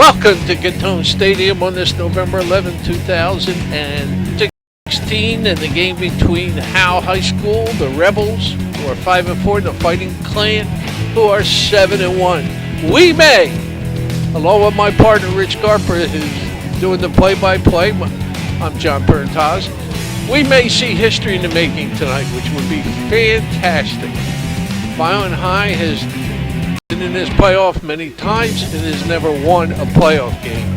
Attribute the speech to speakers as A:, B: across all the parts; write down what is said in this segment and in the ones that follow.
A: Welcome to Gatone Stadium on this November 11, 2016, and the game between Howell High School, the Rebels, who are 5-4, and the Fighting Clan, who are 7-1. We may, along with my partner Rich Garper, who's doing the play-by-play. I'm John Perntaz. We may see history in the making tonight, which would be fantastic. Violent High has been in this playoff many times and has never won a playoff game.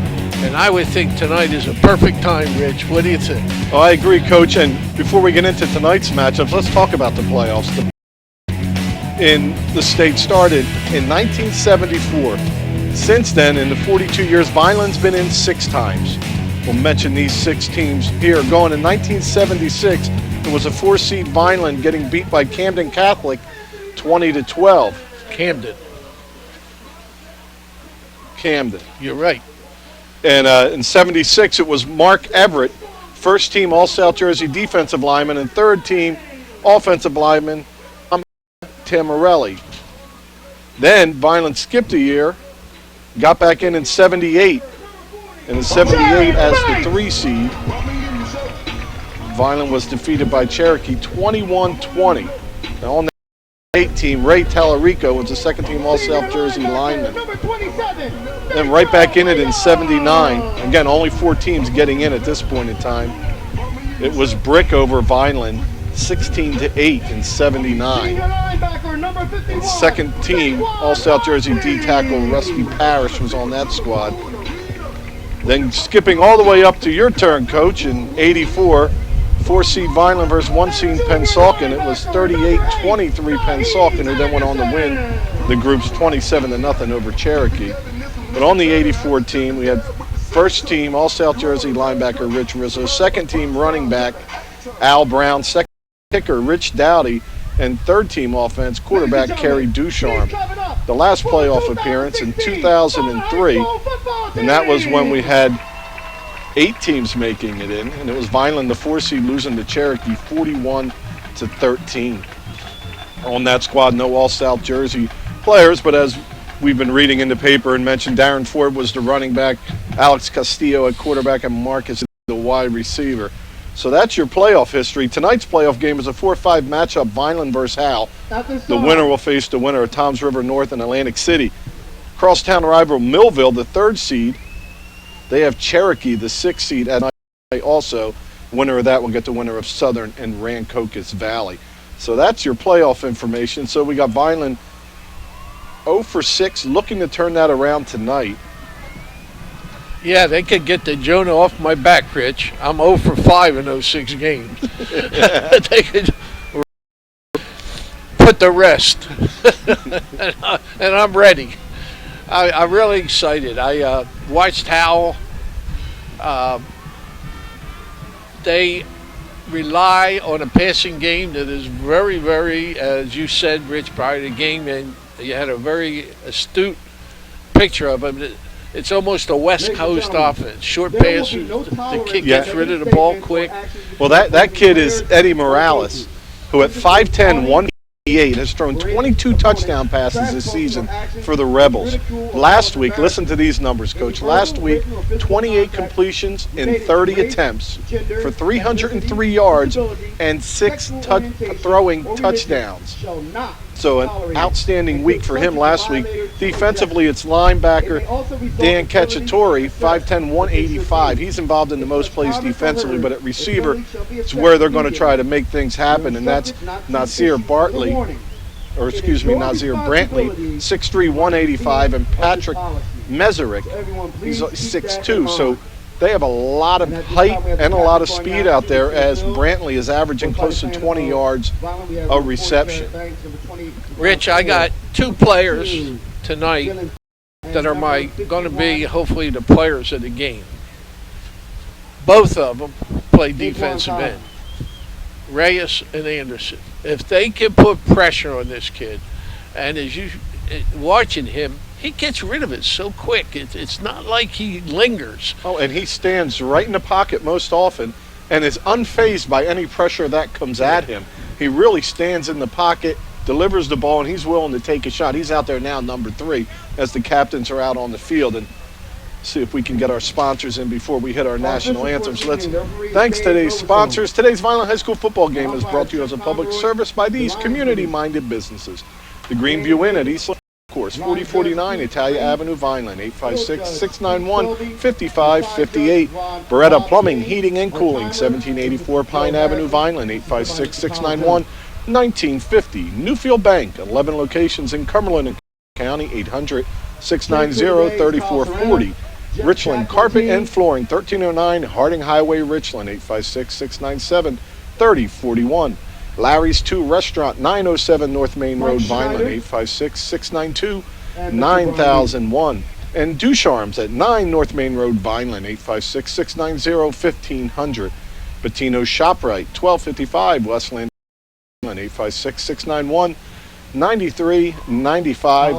A: And I would think tonight is a perfect time, Rich. What do you think?
B: Oh, I agree, Coach. And before we get into tonight's matchups, let's talk about the playoffs. In the state started in 1974. Since then, in the 42 years, Vineland's been in 6 times. We'll mention these 6 teams here. Going in 1976, it was a 4-seed Vineland getting beat by Camden Catholic 20-12. Camden.
A: You're right.
B: And in 76, it was Mark Everett, first team All-South Jersey defensive lineman, and third team offensive lineman, Tamarelli. Then Vineland skipped a year, got back in 78. And in 78 as the 3-seed, Vineland was defeated by Cherokee 21-20. Now on the 8 team, Ray Tallarico was the second team All-South Jersey lineman. Then right back in it in 79. Again, only 4 teams getting in at this point in time. It was Brick over Vineland, 16-8 in 79. And second team All-South Jersey D-tackle Rusty Parrish was on that squad. Then skipping all the way up to your turn, Coach, in 84, 4-seed Vineland versus 1-seed Pennsauken. It was 38-23 Pennsauken, who then went on to win the group's 27-0 over Cherokee. But on the 84 team, we had first team All-South Jersey linebacker Rich Rizzo, second team running back Al Brown, second kicker Rich Dowdy, and third team offense quarterback Kerry Ducharme. The last playoff appearance in 2003, and that was when we had 8 teams making it in, and it was Vineland, the 4-seed, losing to Cherokee 41-13. On that squad, no All-South Jersey players, but as we've been reading in the paper and mentioned, Darren Ford was the running back, Alex Castillo at quarterback, and Marcus the wide receiver. So that's your playoff history. Tonight's playoff game is a 4-5 matchup, Vineland versus Howell. The winner will face the winner of Toms River North and Atlantic City. Crosstown rival Millville, the 3rd seed. They have Cherokee, the 6th seed. And also, winner of that will get the winner of Southern and Rancocas Valley. So that's your playoff information. So we got Vineland 0 for 6, looking to turn that around tonight.
A: Yeah, they could get the Jonah off my back, Rich. I'm 0 for 5 in those 6 games. They could put the rest. And I'm ready. I'm really excited. I watched Howell. They rely on a passing game that is very, very, as you said, Rich, prior to the game, and you had a very astute picture of him. It's almost a West Coast offense. Short passes, the kid gets rid of the ball quick.
B: Well, that kid is Eddie Morales, who at 5'10", 188, has thrown 22 touchdown passes this season for the Rebels. Last week, listen to these numbers, Coach. Last week, 28 completions in 30 attempts for 303 yards and 6 throwing touchdowns. So an outstanding week for him last week. Defensively, it's linebacker Dan Cacciatore, 5'10", 185. He's involved in the most plays defensively, but at receiver, it's where they're going to try to make things happen, and that's Nazir Brantley, 6'3", 185, and Patrick Meserik, he's 6'2". So they have a lot of height and a lot of speed out there, as Brantley is averaging close to 20 yards a reception.
A: Rich, I got 2 players tonight that are going to be hopefully the players of the game. Both of them play defensive end, Reyes and Anderson. If they can put pressure on this kid, and as you watching him, he gets rid of it so quick. It's not like he lingers.
B: Oh, and he stands right in the pocket most often and is unfazed by any pressure that comes at him. He really stands in the pocket, delivers the ball, and he's willing to take a shot. He's out there now, number 3, as the captains are out on the field. And See if we can get our sponsors in before we hit our national anthems. Let's thanks to today's sponsors. Today's Violent High School football game is brought to you as a public service by these community-minded businesses. The Greenview Inn at East Course, 4049 Italia Avenue, Vineland, 856-691-5558. Beretta Plumbing, Heating and Cooling, 1784 Pine Avenue, Vineland, 856-691-1950. Newfield Bank, 11 locations in Cumberland County, 800-690-3440. Richland Carpet and Flooring, 1309 Harding Highway, Richland, 856-697-3041. Larry's 2 Restaurant, 907 North Main Road, Vineland, 856-692-9001. And Ducharme's at 9 North Main Road, Vineland, 856-690-1500. Bettino's ShopRite, 1255 Westland, 856-691-9395.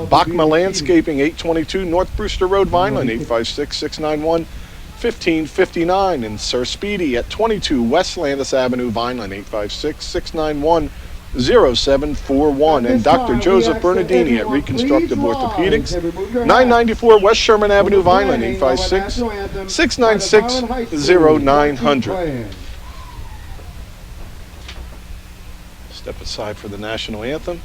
B: Bachma Landscaping, 822 North Brewster Road, Vineland, 856-691-1559. And Sir Speedy at 22 West Landis Avenue, Vineland, 856-691-0741. And Dr. Joseph Bernardini at Reconstructive Orthopedics, 994 West Sherman Avenue, Vineland, 856-696-0900. Step aside for the national anthem.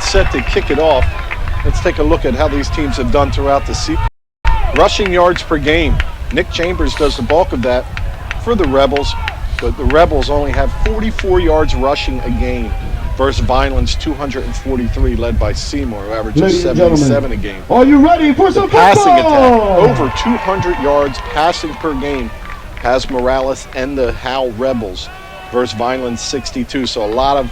B: Set to kick it off. Let's take a look at how these teams have done throughout the season. Rushing yards per game. Nick Chambers does the bulk of that for the Rebels, but the Rebels only have 44 yards rushing a game versus Vineland's 243, led by Seymour, who averages 77 a game.
C: Are you ready for some
B: passing attack? Over 200 yards passing per game has Morales and the Howell Rebels versus Vineland's 62. So a lot of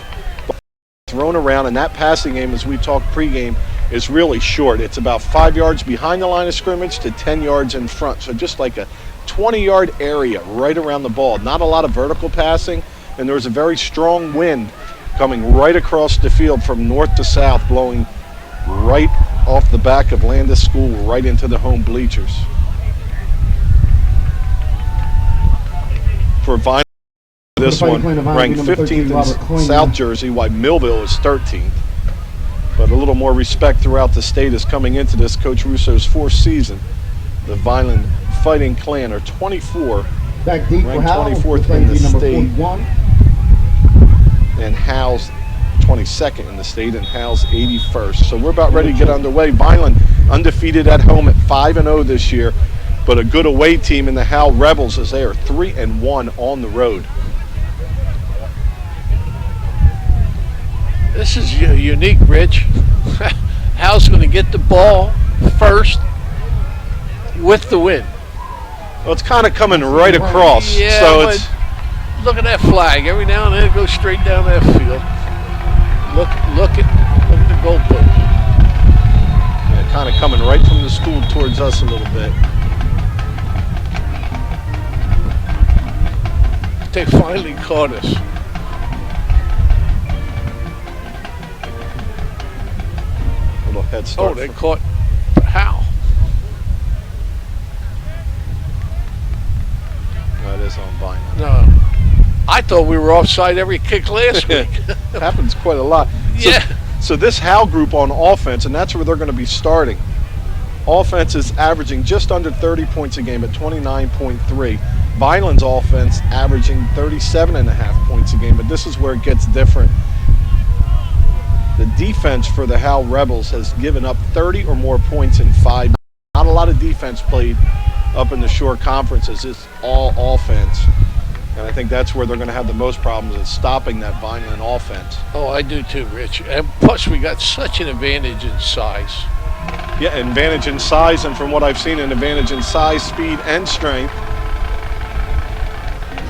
B: thrown around, and that passing game, as we talked pregame, is really short. It's about 5 yards behind the line of scrimmage to 10 yards in front. So just like a 20-yard area right around the ball. Not a lot of vertical passing, and there was a very strong wind coming right across the field from north to south, blowing right off the back of Landis School right into the home bleachers. For Vine, this one ranked 15th in South Jersey, while Millville is 13th. But a little more respect throughout the state is coming into this. Coach Russo's 4th season. The Vineland Fighting Clan are 24, ranked 24th in the state. And Howell's 22nd in the state, and Howell's 81st. So we're about ready to get underway. Vineland undefeated at home at 5-0 this year, but a good away team in the Howell Rebels, as they are 3-1 on the road.
A: This is unique, Rich. Howell's going to get the ball first with the wind.
B: Well, it's kind of coming right across.
A: Yeah,
B: so
A: but
B: it's,
A: look at that flag. Every now and then it goes straight down that field. Look at the goalpost.
B: Yeah, kind of coming right from the school towards us a little bit.
A: They finally caught us.
B: Little head start.
A: Oh, they caught Howell.
B: That is on Vineland.
A: No, I thought we were offside every kick last week.
B: Happens quite a lot. So
A: Yeah.
B: So this Howell group on offense, and that's where they're going to be starting. Offense is averaging just under 30 points a game at 29.3. Vineland's offense averaging 37.5 points a game, but this is where it gets different. The defense for the Howell Rebels has given up 30 or more points in 5 games. Not a lot of defense played up in the shore conferences. It's all offense. And I think that's where they're going to have the most problems, is stopping that Vineland offense.
A: Oh, I do too, Rich. And plus, we got such an advantage in size.
B: Yeah, advantage in size, and from what I've seen, an advantage in size, speed, and strength.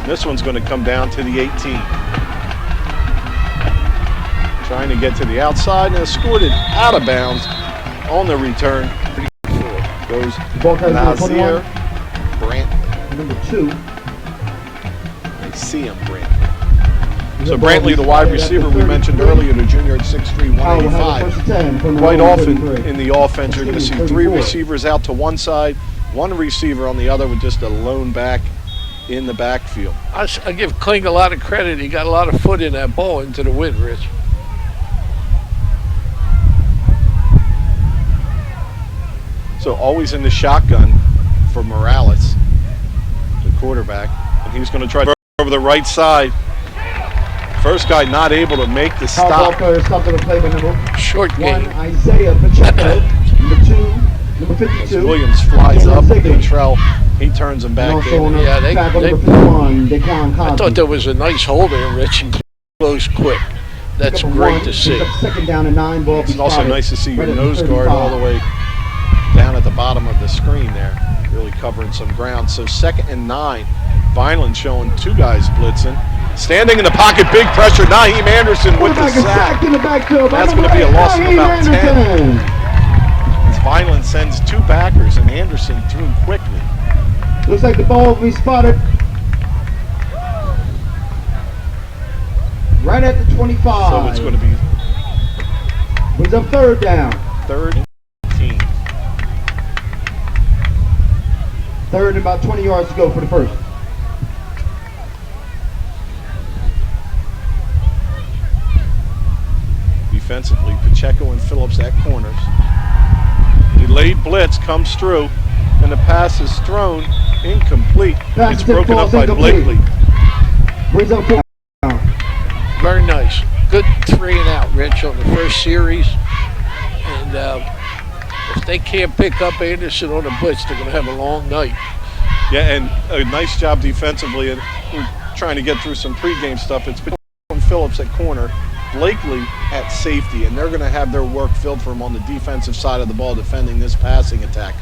B: This one's going to come down to the 18. Trying to get to the outside, and scored it out of bounds on the return. Goes Nazir Brantley.
C: Number 2.
B: I see him, Brantley. So Brantley, the wide receiver we mentioned earlier, the junior at 6'3", 185. Quite often in the offense, you're going to see 3 receivers out to one side, 1 receiver on the other with just a lone back in the backfield.
A: I give Kling a lot of credit. He got a lot of foot in that ball into the wind, Rich.
B: So always in the shotgun for Morales, the quarterback, and he's going to try to over the right side. First guy not able to make the stop.
A: Short game.
C: Isaiah Pacheco, number 2, number 52.
B: As Williams flies up, Cantrell, he turns him back in.
A: Yeah, I thought there was a nice hole there, Rich, and close quick. That's great to see.
C: Second down and 9, ball.
B: It's also nice to see your nose guard all the way down at the bottom of the screen there, really covering some ground. So 2nd and 9, Vineland showing 2 guys blitzing. Standing in the pocket, big pressure, Naheem Anderson with the sack. That's going to be a loss of about 10. As Vineland sends 2 backers, and Anderson threw quickly.
C: Looks like the ball will be spotted right at the 25.
B: So it's going to be
C: brings up 3rd down.
B: 3rd and 18.
C: 3rd and about 20 yards to go for the first.
B: Defensively, Pacheco and Phillips at corners. Delayed blitz comes through, and the pass is thrown incomplete. It's broken up by Blakely.
C: Brings up 4.
A: Very nice. Good 3 and out, Rich, on the first series. And if they can't pick up Anderson on the blitz, they're going to have a long night.
B: Yeah, and a nice job defensively. And we're trying to get through some pregame stuff. It's Pacheco and Phillips at corner, Blakely at safety, and they're going to have their work filled for him on the defensive side of the ball defending this passing attack.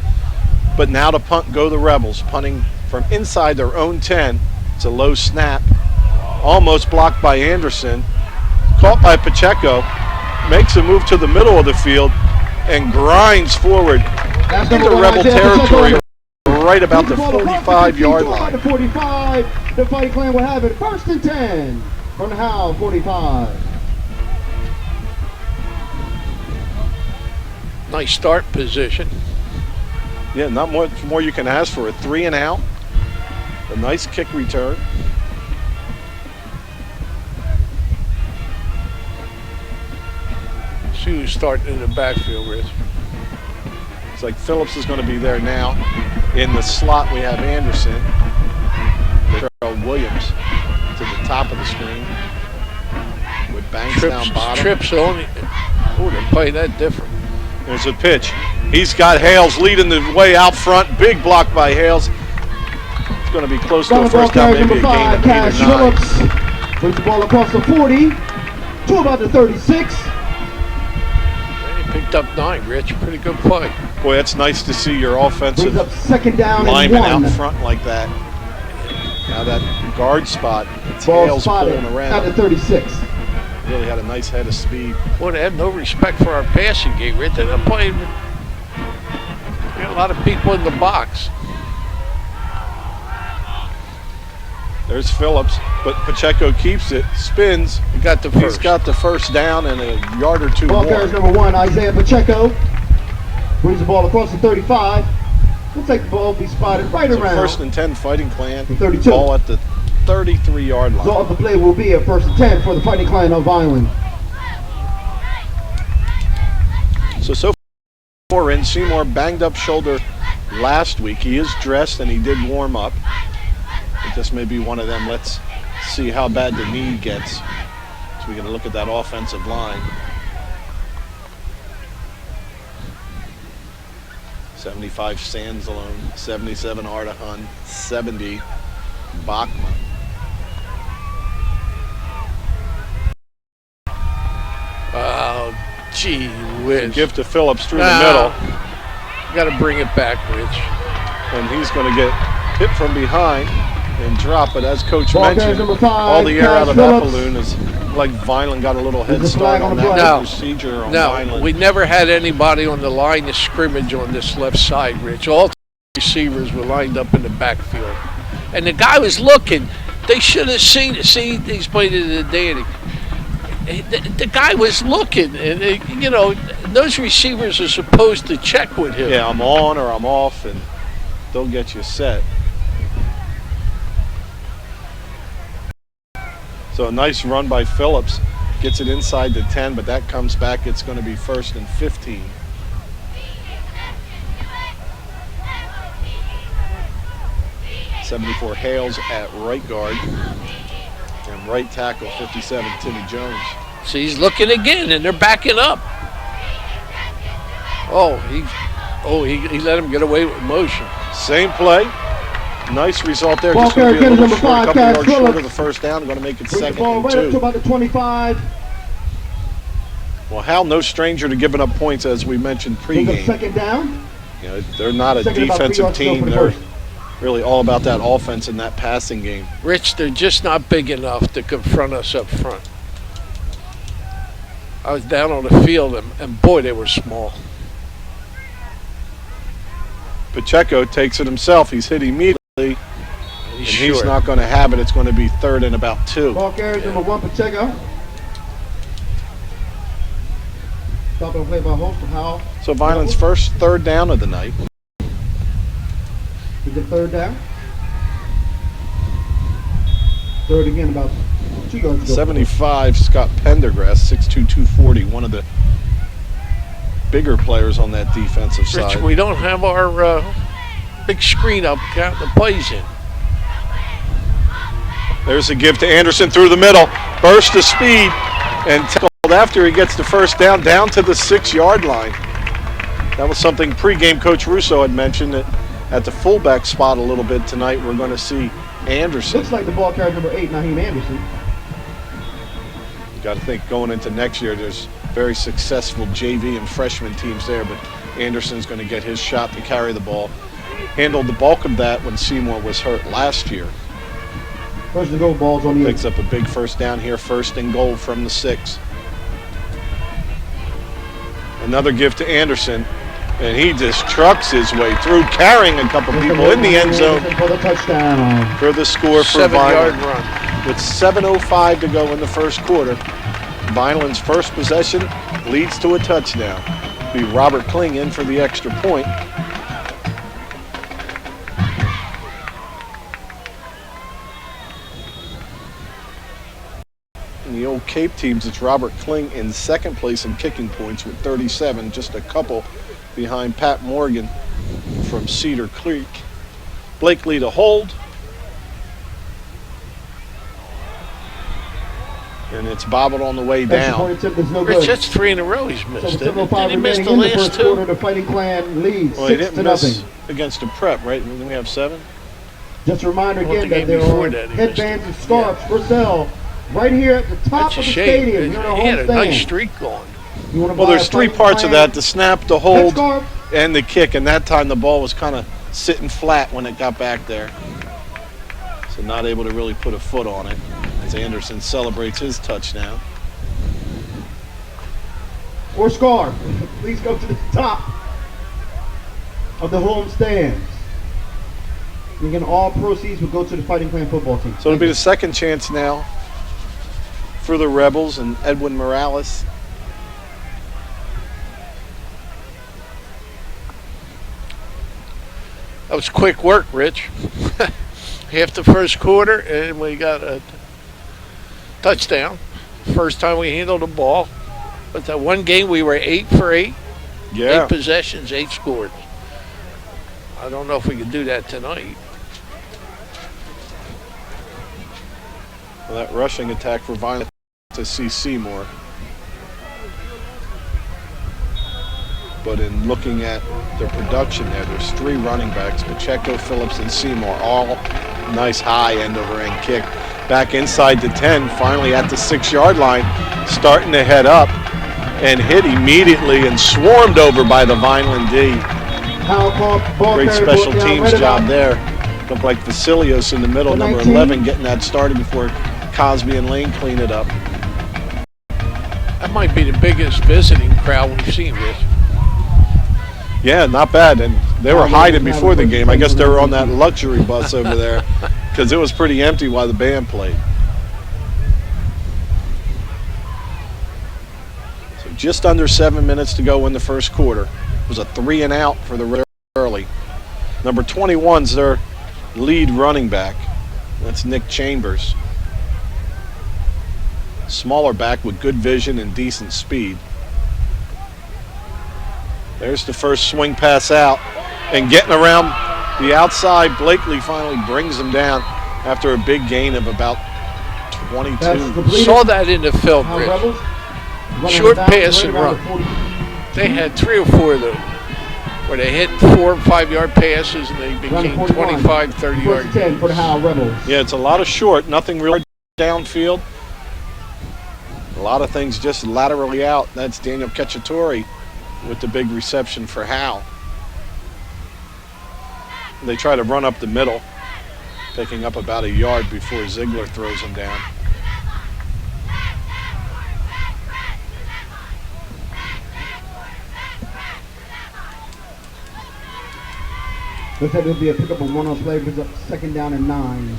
B: But now to punt go the Rebels, punting from inside their own 10. It's a low snap, almost blocked by Anderson, caught by Pacheco, makes a move to the middle of the field, and grinds forward into Rebel territory right about the 45-yard line.
C: The 45, the Fight Clan will have it 1st and 10 from the Howell 45.
A: Nice start position.
B: Yeah, not much more you can ask for. A 3 and out. A nice kick return.
A: See who's starting in the backfield, Rich.
B: It's like Phillips is going to be there now. In the slot, we have Anderson. Williams to the top of the screen. With Banks down bottom.
A: Trips only. Oh, they play that different.
B: There's a pitch. He's got Hales leading the way out front. Big block by Hales. It's going to be close to a first down, maybe a gain of 8 or 9.
C: Phillips brings the ball across the 40 to about the 36.
A: They picked up 9, Rich. Pretty good play.
B: Boy, that's nice to see your offensive
C: Brings up 2nd down
B: lineman
C: and 1.
B: out front like that. Now that guard spot, it's
C: Ball
B: Hales
C: spotted
B: pulling around.
C: at the 36.
B: Really had a nice head of speed.
A: Boy, they have no respect for our passing game, Rich. They're not playing. We got a lot of people in the box.
B: There's Phillips, but Pacheco keeps it, spins.
A: He got the first.
B: He's got the first down and a yard or 2
C: Ball
B: more.
C: carries number 1, Isaiah Pacheco. Brings the ball across the 35. Looks like the ball will be spotted right
B: So
C: around.
B: 1st and 10 Fighting Clan.
C: The 32.
B: Ball at the 33-yard line.
C: Result of the play will be a 1st and 10 for the Fighting Clan of Vineland.
B: So far in, Seymour banged up shoulder last week. He is dressed and he did warm up. But this may be one of them. Let's see how bad the knee gets. So we're going to look at that offensive line. 75 Sansalone, 77 Ardahan, 70 Bachman.
A: Oh, gee whiz.
B: Give to Phillips through the middle.
A: Got to bring it back, Rich.
B: And he's going to get hit from behind and drop it. As Coach
C: Ball
B: mentioned,
C: carrier number 5,
B: all the air out of
C: Phillips.
B: that balloon is like Vineland got a little head
C: There's a
B: start
C: flag on
B: on
C: the
B: that
C: play.
B: procedure on
A: No,
B: Vineland.
A: we never had anybody on the line of scrimmage on this left side, Rich. All receivers were lined up in the backfield. And the guy was looking. They should have seen it. See, he's played it in the Danny. The guy was looking. And, you know, those receivers are supposed to check with him.
B: Yeah, I'm on or I'm off, and they'll get you set. So a nice run by Phillips. Gets it inside the 10, but that comes back. It's going to be 1st and 15. '74 Hales at right guard. And right tackle, 57, Timmy Jones.
A: So he's looking again, and they're backing up. He let him get away with motion.
B: Same play. Nice result there.
C: Ball
B: Just going to be a
C: carrier,
B: little
C: number
B: short,
C: 5,
B: couple
C: Cash
B: yards short of
C: Phillips.
B: the first down. Going to make it
C: Bring the
B: 2nd
C: ball
B: and
C: right up
B: 2.
C: to about the 25.
B: Well, Hal, no stranger to giving up points, as we mentioned
C: Bring up
B: pregame.
C: 2nd down.
B: You know, they're not a
C: Second, about 3
B: defensive
C: yards to go
B: team.
C: for the
B: They're
C: first.
B: really all about that offense and that passing game.
A: Rich, they're just not big enough to confront us up front. I was down on the field, and boy, they were small.
B: Pacheco takes it himself. He's hit immediately, and he's not going to have it. It's going to be 3rd and about 2.
C: Ball carrier number 1, Pacheco. Stopping play by host of Howell.
B: So Vineland's first 3rd down of the night.
C: He did 3rd down. 3rd again, about 2 yards to go.
B: 75 Scott Pendergrass, 6'2", 240, one of the bigger players on that defensive
A: Rich,
B: side.
A: we don't have our big screen up counting the plays in.
B: There's a give to Anderson through the middle. Burst of speed and tackled after he gets the first down to the 6-yard line. That was something pregame Coach Russo had mentioned, that at the fullback spot a little bit tonight we're going to see Anderson.
C: Looks like the ball carrier number 8, Naheem Anderson.
B: You got to think going into next year there's very successful JV and freshman teams there, but Anderson's going to get his shot to carry the ball. Handled the bulk of that when Seymour was hurt last year.
C: First and goal, balls on the 8.
B: Picks up a big first down here, 1st and goal from the 6. Another give to Anderson, and he just trucks his way through, carrying a couple people in the end zone
C: For the touchdown.
B: for the score for
A: 7-yard
B: Vineland.
A: run.
B: With 7:05 to go in the first quarter, Vineland's first possession leads to a touchdown. Be Robert Kling in for the extra point. In the old Cape teams, it's Robert Kling in 2nd place in kicking points with 37, just a couple behind Pat Morgan from Cedar Creek. Blakely to hold. And it's bobbled on the way
C: Extra
B: down.
C: point attempt is no
A: Rich,
C: good.
A: that's 3 in a row he's
C: So
A: missed.
C: with
A: Didn't
C: 7:05
A: he miss the
C: remaining in the
A: last
C: first quarter,
A: 2?
C: the Fighting Clan leads
B: Well, he
C: 6
B: didn't
C: to
B: miss
C: nothing.
B: against a prep, right? Then we have 7.
C: Just a reminder
A: Well,
C: again
A: the
C: that
A: game
C: there
A: before
C: are
A: that, he
C: headbands and
A: missed it.
C: scarves for sale right here at the top
A: That's a
C: of the
A: shame.
C: stadium. You're in our
A: He had
C: home
A: a nice
C: stand.
A: streak going.
C: You wanna
B: Well,
C: buy
B: there's
C: a
B: 3
C: Fighting
B: parts of
C: Clan
B: that: the snap, the hold,
C: headscarf?
B: and the kick. And that time the ball was kind of sitting flat when it got back there. So not able to really put a foot on it as Anderson celebrates his touchdown.
C: Or scarf. Please go to the top of the home stands. And again, all proceeds will go to the Fighting Clan football team.
B: So it'll be the second chance now for the Rebels and Edwin Morales.
A: That was quick work, Rich. Half the first quarter, and we got a touchdown. First time we handled the ball. But that one game, we were 8 for 8.
B: Yeah.
A: 8 possessions, 8 scores. I don't know if we can do that tonight.
B: Well, that rushing attack for Violent to see Seymour. But in looking at their production there's 3 running backs, Pacheco, Phillips, and Seymour, all nice high end-over-end kick. Back inside the 10, finally at the 6-yard line, starting to head up and hit immediately and swarmed over by the Vineland D. Great special teams job there. Looked like Vasilios in the middle, number 11, getting that started before Cosby and Lane clean it up.
A: That might be the biggest visiting crowd we've seen, Rich.
B: Yeah, not bad. And they were hiding before the game. I guess they were on that luxury bus over there because it was pretty empty while the band played. So just under 7 minutes to go in the first quarter. It was a 3 and out for the early. Number 21's their lead running back. That's Nick Chambers. Smaller back with good vision and decent speed. There's the first swing pass out, and getting around the outside, Blakely finally brings him down after a big gain of about 22.
A: Saw that in the film, Rich. Short pass and run. They had 3 or 4 of those where they hit 4 and 5 yard passes and they became 25, 30 yard gains.
C: For the Howell Rebels.
B: Yeah, it's a lot of short, nothing really downfield. A lot of things just laterally out. That's Daniel Cacciatore with the big reception for Howell. They try to run up the middle, picking up about a yard before Ziegler throws him down.
C: Looks like there'll be a pickup of 1 on play, brings up 2nd down and 9.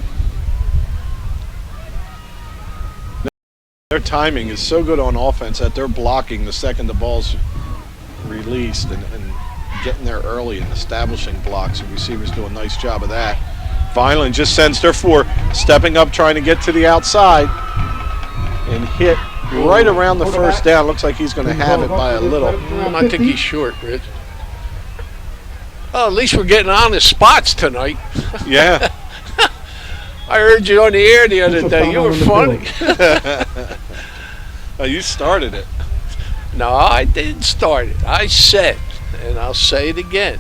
B: Their timing is so good on offense that they're blocking the second the ball's released and getting there early and establishing blocks. And receivers do a nice job of that. Vineland just sends their 4, stepping up, trying to get to the outside and hit right around the first down. Looks like he's going to have it by a little.
A: I think he's short, Rich. Oh, at least we're getting on the spots tonight.
B: Yeah.
A: I heard you on the air the other day. You were funny.
B: Oh, you started it.
A: No, I didn't start it. I said, and I'll say it again.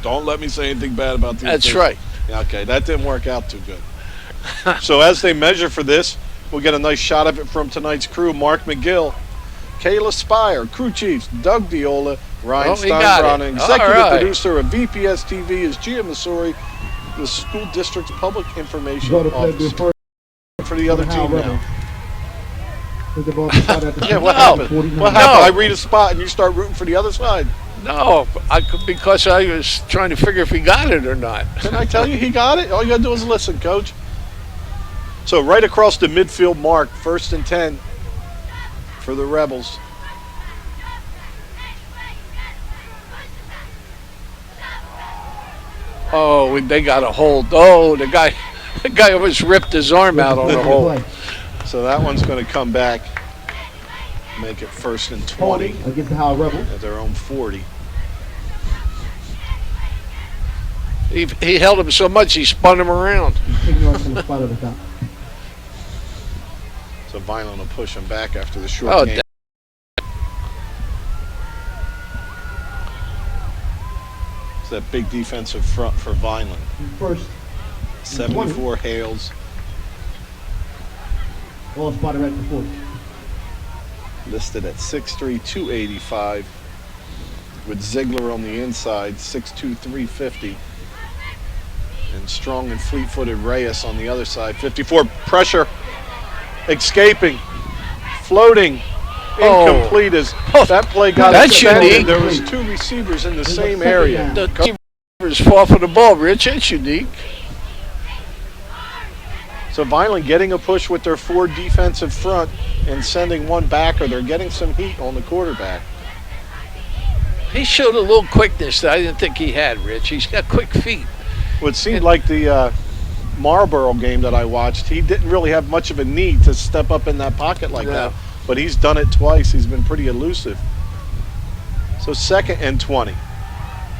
B: Don't let me say anything bad about the
A: That's right.
B: Yeah, okay, that didn't work out too good. So as they measure for this, we'll get a nice shot of it from tonight's crew. Mark McGill, Kayla Spire, crew chiefs, Doug Diola, Ryan Steinbron, and executive producer of VPS TV is Gia Missouri, the school district's public information officer. For the other team now. Yeah, what happened? What happened? I read a spot and you start rooting for the other side.
A: No, because I was trying to figure if he got it or not.
B: Didn't I tell you he got it? All you got to do is listen, Coach. So right across the midfield mark, 1st and 10 for the Rebels.
A: Oh, they got a hold. Oh, the guy almost ripped his arm out on the hold.
B: So that one's going to come back, make it 1st and 20
C: against the Howell Rebels
B: at their own 40.
A: He held him so much he spun him around.
B: So Vineland will push him back after the short game. It's that big defensive front for Vineland. 74 Hales.
C: All spotted right before.
B: Listed at 6'3", 285. With Ziegler on the inside, 6'2", 350. And strong and fleet-footed Reyes on the other side. 54 pressure, escaping, floating, incomplete as that play got extended. There was 2 receivers in the same area.
A: The receivers fall for the ball, Rich. It's unique.
B: So Vineland getting a push with their 4 defensive front and sending one back, or they're getting some heat on the quarterback.
A: He showed a little quickness that I didn't think he had, Rich. He's got quick feet.
B: Well, it seemed like the Marlboro game that I watched, he didn't really have much of a need to step up in that pocket like that. But he's done it twice. He's been pretty elusive. So 2nd and 20.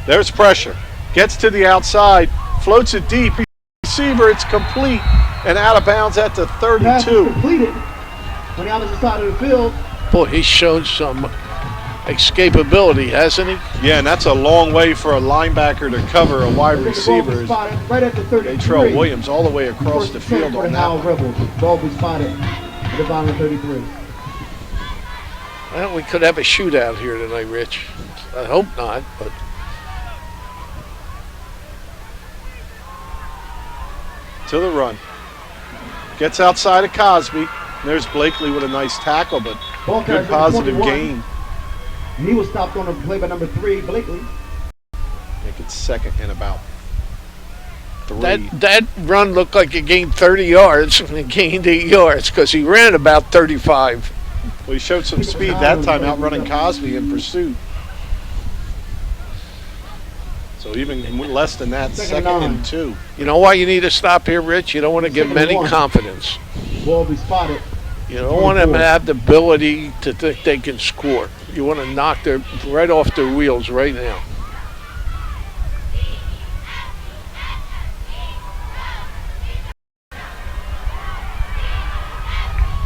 B: There's pressure. Gets to the outside, floats it deep. Receiver, it's complete and out of bounds at the
C: Pass is
B: 32.
C: completed. On the opposite side of the field.
A: Boy, he's shown some escapability, hasn't he?
B: Yeah, and that's a long way for a linebacker to cover a wide
C: The ball
B: receiver.
C: was spotted right at the 33.
B: They trail Williams all the way across the field
C: for
B: on
C: the
B: that
C: Howell
B: one.
C: Rebels. Ball was spotted at the bottom of 33.
A: Well, we could have a shootout here tonight, Rich. I hope not, but
B: To the run. Gets outside of Cosby. There's Blakely with a nice tackle, but
C: Ball
B: good
C: carries number
B: positive
C: 21.
B: gain.
C: And he was stopped on a play by number 3, Blakely.
B: Make it 2nd and about 3.
A: that run looked like it gained 30 yards and it gained 8 yards because he ran about 35.
B: Well, he showed some speed that time outrunning Cosby in pursuit. So even less than that, 2nd and 2.
A: You know why you need to stop here, Rich? You don't want to give
C: Second
A: many
C: and 1.
A: confidence.
C: Ball be spotted.
A: You don't want them to have the ability to think they can score. You want to knock them right off their wheels right now.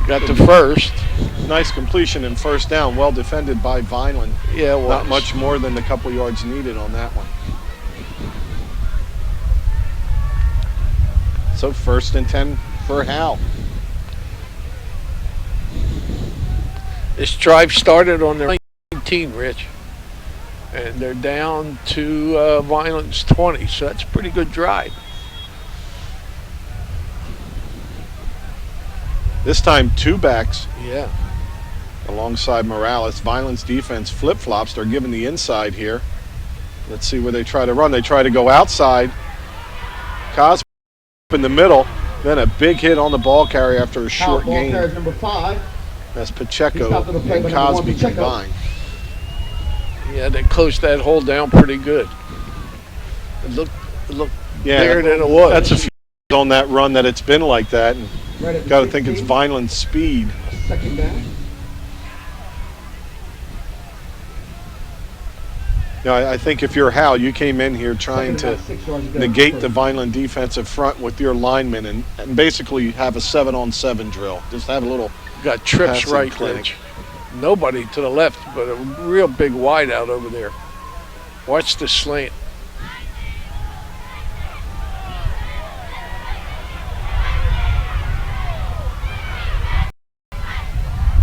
A: Got the first.
B: Nice completion and first down. Well defended by Vineland.
A: Yeah, well,
B: Not much more than the couple yards needed on that one. So 1st and 10 for Howell.
A: This drive started on their 19, Rich. And they're down to Violence 20, so that's a pretty good drive.
B: This time 2 backs
A: Yeah.
B: alongside Morales. Violence defense flip-flops. They're given the inside here. Let's see where they try to run. They try to go outside. Cosby in the middle. Then a big hit on the ball carrier after a short
C: Ball
B: gain.
C: carries number 5.
B: That's
C: He
B: Pacheco
C: stopped on the play
B: and
C: by number 1,
B: Cosby
C: Pacheco.
B: combined.
A: Yeah, they closed that hole down pretty good. It looked
B: Yeah,
A: bigger than it was.
B: that's a few on that run that it's been like that. And
C: Right at the
B: got to think it's
C: 16.
B: Vineland's speed.
C: 2nd down.
B: You know, I think if you're Howell, you came in here trying
C: Second
B: to
C: and 6 yards to go.
B: negate the Vineland defensive front with your linemen and basically have a 7-on-7 drill. Just have a little
A: Got trips
B: passing
A: right,
B: clinic.
A: Rich. Nobody to the left, but a real big wide out over there. Watch the slant.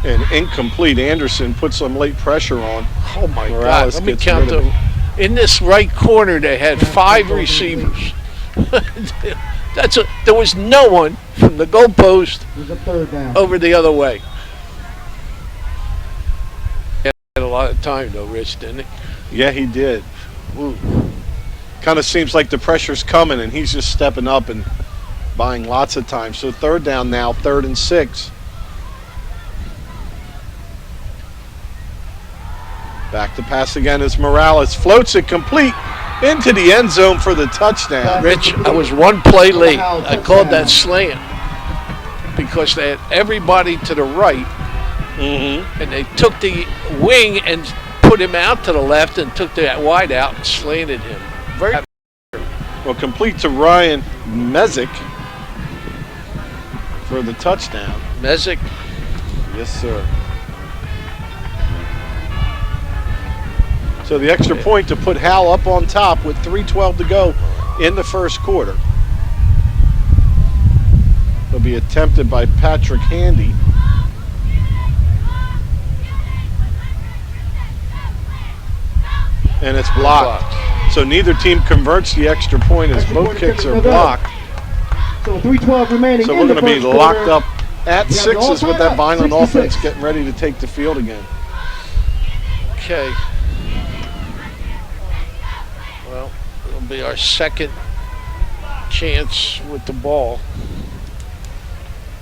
B: and incomplete. Anderson put some late pressure on.
A: Oh my
B: Morales
A: God! Let me
B: gets
A: count
B: rid of
A: them. In this right corner, they had 5 receivers. There was no one from the goalpost
C: It was a 3rd down.
A: over the other way. He had a lot of time though, Rich, didn't he?
B: Yeah, he did.
A: Ooh.
B: Kind of seems like the pressure's coming, and he's just stepping up and buying lots of time. So 3rd down now, 3rd and 6. Back to pass again as Morales floats it complete into the end zone for the touchdown.
A: Rich, I was one play late. I called that slant because they had everybody to the right,
B: Mm-hmm.
A: and they took the wing and put him out to the left and took that wide out and slanted him. Very
B: Well, complete to Ryan Mezek for the touchdown.
A: Mezek.
B: Yes, sir. So the extra point to put Howell up on top with 3:12 to go in the first quarter. It'll be attempted by Patrick Handy. And it's blocked. So neither team converts the extra point as
C: Extra
B: both
C: point
B: kicks are
C: attempt is no good.
B: blocked.
C: So 3:12 remaining.
B: So
C: in
B: we're
C: the
B: going to be
C: first
B: locked
C: quarter.
B: up at
C: We have it all
B: sixes with
C: tied
B: that
C: up,
B: Vineland
C: 66.
B: offense getting ready to take the field again.
A: Okay. Well, it'll be our second chance with the ball.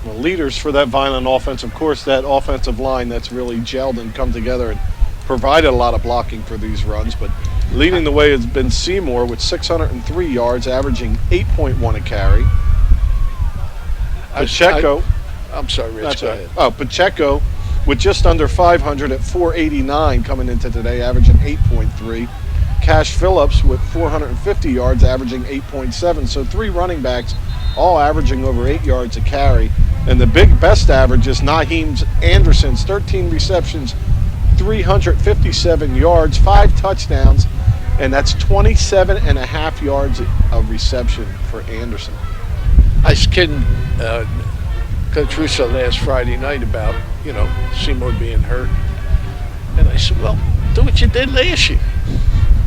B: The leaders for that Vineland offense, of course, that offensive line that's really gelled and come together and provided a lot of blocking for these runs. But leading the way has been Seymour with 603 yards, averaging 8.1 a carry. Pacheco.
A: I'm sorry, Rich.
B: That's
A: Go
B: right.
A: ahead.
B: Oh, Pacheco with just under 500 at 489 coming into today, averaging 8.3. Cash Phillips with 450 yards, averaging 8.7. So 3 running backs, all averaging over 8 yards a carry. And the best average is Naheem Anderson's 13 receptions, 357 yards, 5 touchdowns, and that's 27.5 yards of reception for Anderson.
A: I was kidding Coach Russo last Friday night about, Seymour being hurt. And I said, well, do what you did last year.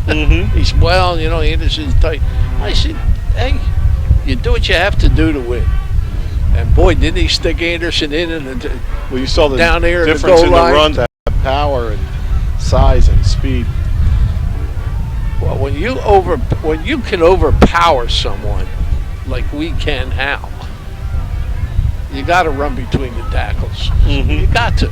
B: Mm-hmm.
A: He said, well, Anderson's tight. I said, hey, you do what you have to do to win. And boy, didn't he stick Anderson in and
B: well, you saw the
A: down there
B: difference
A: in the goal line.
B: runs, power and size and speed.
A: Well, when you can overpower someone like we can Howell, you got to run between the tackles.
B: Mm-hmm.
A: You got to.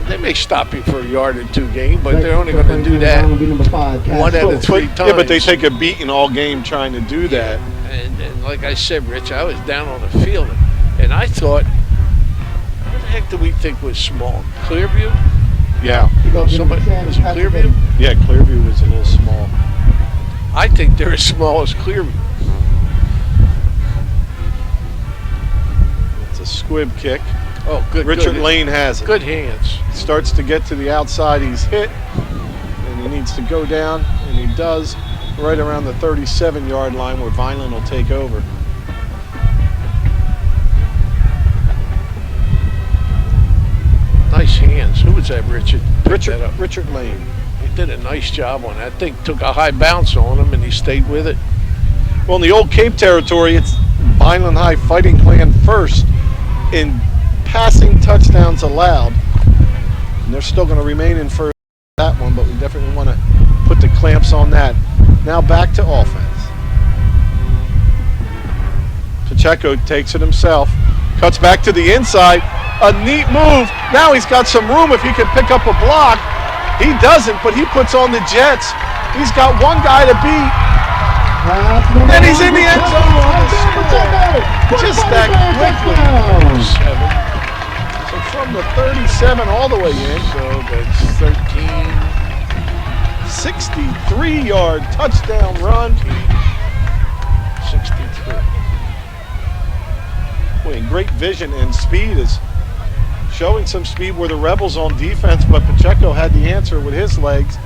A: They may stop you for a yard or 2 game, but they're only going to do that 1 out of 3 times.
B: Yeah, but they take a beating all game trying to do that.
A: And like I said, Rich, I was down on the field, and I thought, what the heck do we think was small? Clearview?
B: Yeah.
A: Somebody was it Clearview?
B: Yeah, Clearview was a little small.
A: I think they're as small as Clearview.
B: It's a squib kick.
A: Oh, good.
B: Richard
A: good.
B: Lane has it.
A: Good hands.
B: Starts to get to the outside. He's hit, and he needs to go down, and he does, right around the 37-yard line where Vineland will take over.
A: Nice hands. Who was that, Richard?
B: Richard Lane.
A: He did a nice job on that. I think took a high bounce on him, and he stayed with it.
B: Well, in the old Cape territory, it's Vineland High Fighting Clan first in passing touchdowns allowed. And they're still going to remain in first that one, but we definitely want to put the clamps on that. Now back to offense. Pacheco takes it himself, cuts back to the inside. A neat move. Now he's got some room if he can pick up a block. He doesn't, but he puts on the Jets. He's got one guy to beat. And he's in the end zone. Just that quickly. So from the 37 all the way in.
A: So that's 13.
B: 63-yard touchdown run.
A: 63.
B: Boy, and great vision and speed is showing some speed where the Rebels on defense, but Pacheco had the answer with his legs.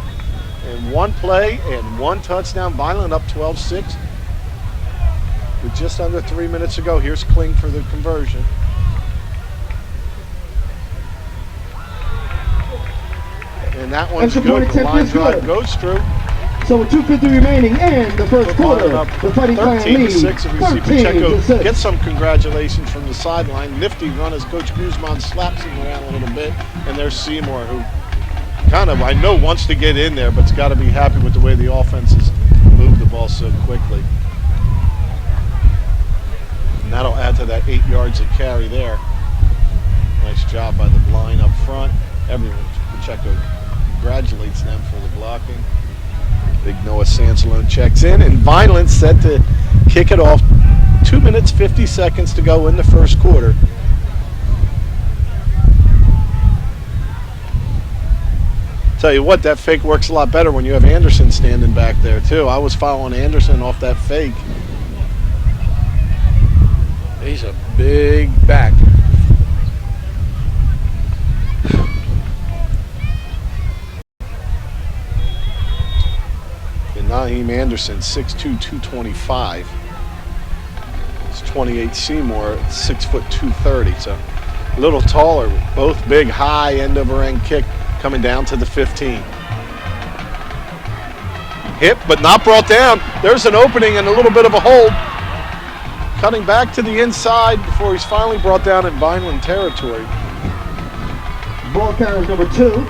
B: And 1 play and 1 touchdown. Vineland up 12-6 with just under 3 minutes to go. Here's Kling for the conversion. And that one's good. The line drive goes through.
C: So with 2:50 remaining in the first quarter, the Fighting Clan leads
B: 13-6. And we see Pacheco get some congratulations from the sideline. Nifty run as Coach Guzman slaps him around a little bit. And there's Seymour, who kind of, I know, wants to get in there, but's got to be happy with the way the offense has moved the ball so quickly. And that'll add to that 8 yards of carry there. Nice job by the line up front. Everyone, Pacheco congratulates them for the blocking. Big Noah Sansalone checks in, and Vineland set to kick it off. 2 minutes, 50 seconds to go in the first quarter. Tell you what, that fake works a lot better when you have Anderson standing back there too. I was following Anderson off that fake.
A: He's a big back.
B: And Naheem Anderson, 6'2", 225. It's 28 Seymour, 6 foot 230. So a little taller, both big, high end over end kick. Coming down to the 15. Hit, but not brought down. There's an opening and a little bit of a hold. Cutting back to the inside before he's finally brought down in Vineland territory.
C: Ball carrier number 2.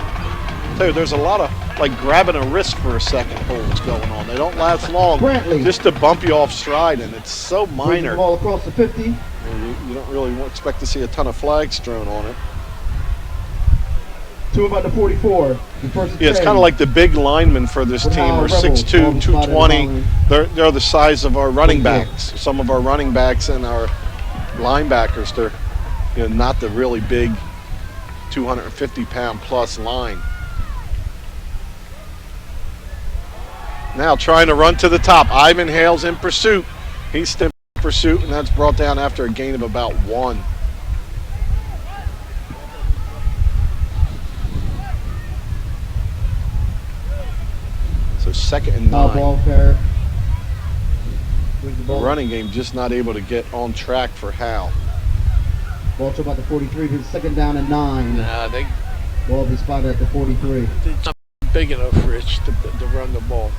B: Tell you, there's a lot of like grabbing a wrist for a second holds going on. They don't last long.
C: Brantley.
B: Just to bump you off stride, and it's so minor.
C: Ball across the 50.
B: You don't really expect to see a ton of flags thrown on it.
C: To about the 44.
B: Yeah, it's kind of like the big linemen for this team are 6'2", 220. They're the size of our running backs. Some of our running backs and our linebackers. They're You know, not the really big 250-pound plus line. Now trying to run to the top. Ivan Hale's in pursuit. He's still in pursuit, and that's brought down after a gain of about 1. So 2nd and 9.
C: Ball carrier.
B: The running game just not able to get on track for Howell.
C: Ball to about the 43. It's 2nd down and 9.
A: Nah,
C: Ball be spotted at the 43.
A: it's not big enough, Rich, to run the ball.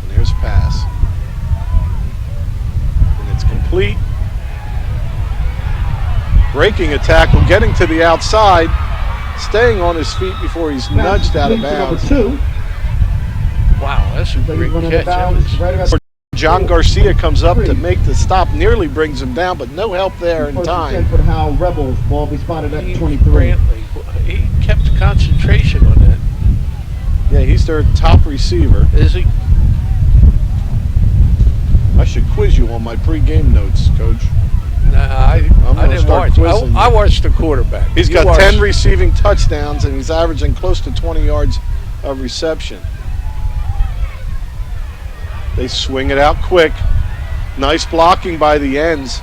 B: And there's a pass. And it's complete. Breaking a tackle, getting to the outside, staying on his feet before he's nudged out of bounds.
C: Number 2.
A: Wow, that's a great catch. That was-
C: Right about
B: John Garcia comes up to make the stop, nearly brings him down, but no help there in
C: First and
B: time.
C: 10 for the Howell Rebels. Ball be spotted at the
A: Ian
C: 23.
A: Brantley, he kept concentration on that.
B: Yeah, he's their top receiver.
A: Is he?
B: I should quiz you on my pre-game notes, Coach.
A: Nah, I
B: gonna
A: didn't
B: start
A: watch.
B: quizzing
A: I
B: you.
A: watched the quarterback.
B: He's
A: You
B: got
A: watched-
B: 10 receiving touchdowns, and he's averaging close to 20 yards of reception. They swing it out quick. Nice blocking by the ends.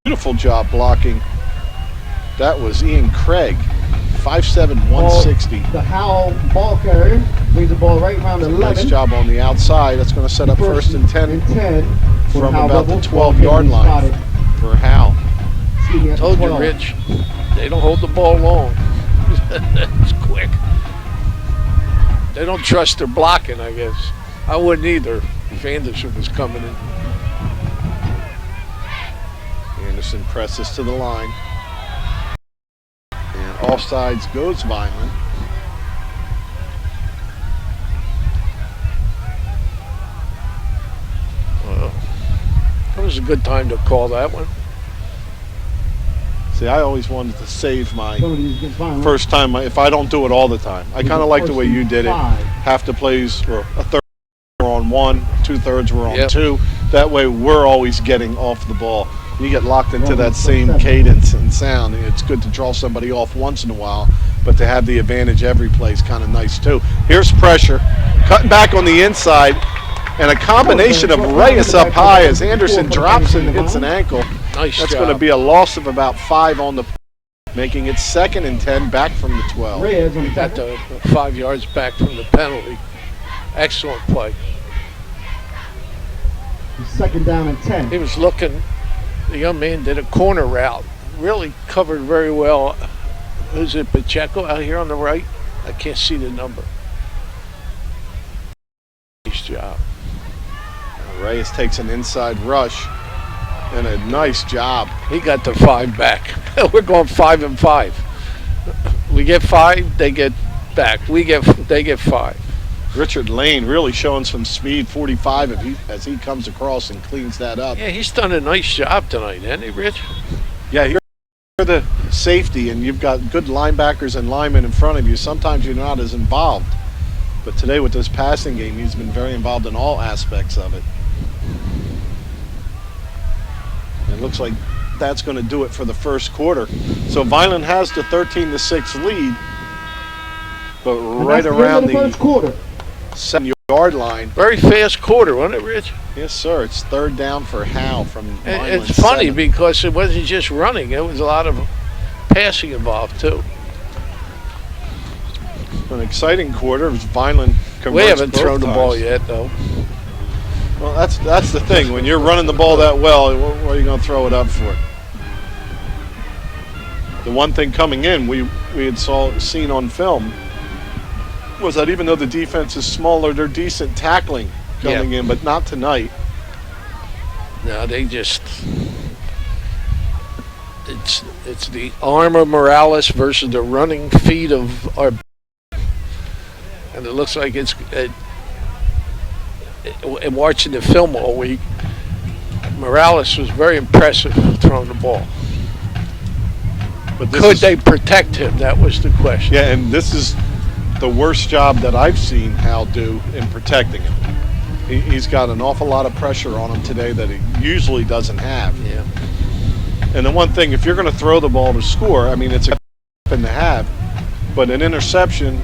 B: Beautiful job blocking. That was Ian Craig, 5'7", 160.
C: The Howell ball carrier brings the ball right around the 11.
B: Nice job on the outside. That's going to set up 1st and 10
C: for
B: from
C: Howell
B: about the
C: Rebels.
B: 12-yard
C: Ball
B: line
C: spotted.
B: for Howell.
C: Excuse me, at the
A: Told you,
C: 12.
A: Rich. They don't hold the ball long. It's quick. They don't trust their blocking, I guess. I wouldn't either if Anderson was coming in.
B: Anderson presses to the line. And offsides goes Vineland.
A: Well, that was a good time to call that one.
B: See, I always wanted to save my
C: Some of these get violent.
B: first time if I don't do it all the time. I kind of like the way you did it.
C: 5.
B: Half the plays, or a third were on 1, 2/3 were on
A: Yep.
B: 2. That way we're always getting off the ball. You get locked into that same
C: 7.
B: cadence and sound. It's good to draw somebody off once in a while, but to have the advantage every play is kind of nice too. Here's pressure, cutting back on the inside, and a combination of Reyes up high as Anderson drops and hits an ankle.
A: Nice
B: That's
A: job.
B: going to be a loss of about 5 on the, making it 2nd and 10 back from the 12.
C: Reyes on the
A: Got
C: tackle.
A: the 5 yards back from the penalty. Excellent play.
C: 2nd down and 10.
A: He was looking. The young man did a corner route. Really covered very well. Who's it, Pacheco out here on the right? I can't see the number. Nice job.
B: Reyes takes an inside rush, and a nice job.
A: He got the 5 back. We're going 5 and 5. We get 5, they get back. They get 5.
B: Richard Lane really showing some speed, 45 as he comes across and cleans that up.
A: Yeah, he's done a nice job tonight, hasn't he, Rich?
B: Yeah, you're the safety, and you've got good linebackers and linemen in front of you. Sometimes you're not as involved. But today with this passing game, he's been very involved in all aspects of it. And it looks like that's going to do it for the first quarter. So Vineland has the 13-6 lead, but
C: And
B: right
C: that's the end
B: around
C: of the first
B: the
C: quarter.
B: 7-yard line.
A: Very fast quarter, wasn't it, Rich?
B: Yes, sir. It's 3rd down for Howell from
A: And
B: Vineland.
A: it's funny
B: 7.
A: because it wasn't just running. There was a lot of passing involved, too.
B: An exciting quarter. Vineland converts
A: We haven't
B: both
A: thrown the ball
B: times.
A: yet, though.
B: Well, that's the thing. When you're running the ball that well, what are you going to throw it up for? The one thing coming in we had seen on film was that even though the defense is smaller, they're decent tackling coming in, but not tonight.
A: No, they just it's the arm of Morales versus the running feet of our, and it looks like it's watching the film all week. Morales was very impressive throwing the ball.
B: But this
A: Could
B: is,
A: they protect him? That was the question.
B: Yeah, and this is the worst job that I've seen Hal do in protecting him. He's got an awful lot of pressure on him today that he usually doesn't have.
A: Yeah.
B: And the one thing, if you're going to throw the ball to score, I mean, it's a weapon to have, but an interception,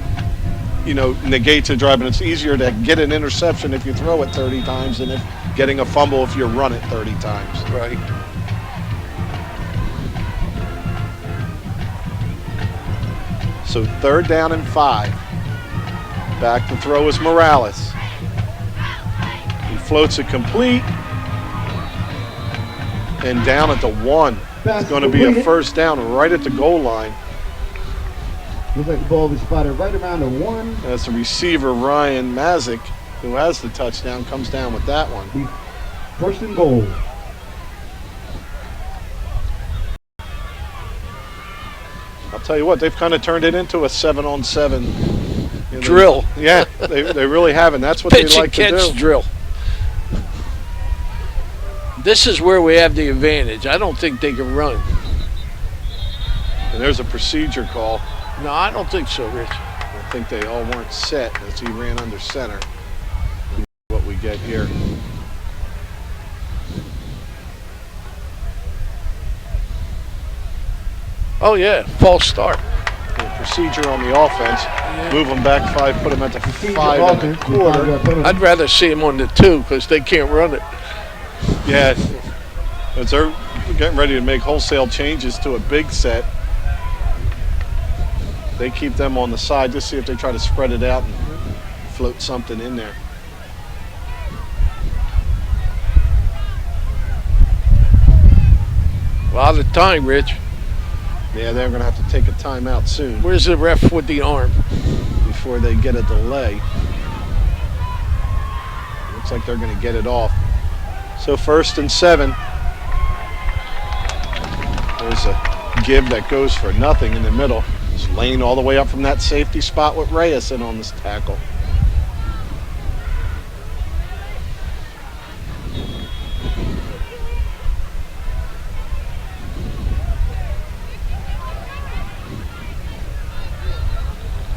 B: negates a drive, and it's easier to get an interception if you throw it 30 times than if getting a fumble if you run it 30 times.
A: Right.
B: So 3rd down and 5. Back to throw is Morales. He floats it complete. And down at the 1. It's going to be a 1st down right at the goal line.
C: Looks like the ball was spotted right around the 1.
B: As the receiver, Ryan Mazik, who has the touchdown, comes down with that one.
C: 1st and goal.
B: I'll tell you what, they've kind of turned it into a 7-on-7
A: drill.
B: Yeah, they really haven't. That's what
A: Pitch
B: they like
A: and
B: to
A: catch
B: do.
A: drill. This is where we have the advantage. I don't think they can run.
B: And there's a procedure call.
A: No, I don't think so, Rich.
B: I think they all weren't set as he ran under center. What we get here.
A: Oh, yeah, false start.
B: The procedure on the offense.
A: Yeah.
B: Move them back 5, put them at the 5 and a quarter.
A: I'd rather see them on the 2 because they can't run it.
B: Yeah, as they're getting ready to make wholesale changes to a big set, they keep them on the side to see if they try to spread it out and float something in there.
A: A lot of time, Rich.
B: Yeah, they're going to have to take a timeout soon
A: Where's the ref with the arm?
B: before they get a delay. Looks like they're going to get it off. So 1st and 7. There's a give that goes for nothing in the middle. It's Lane all the way up from that safety spot with Reyes in on this tackle.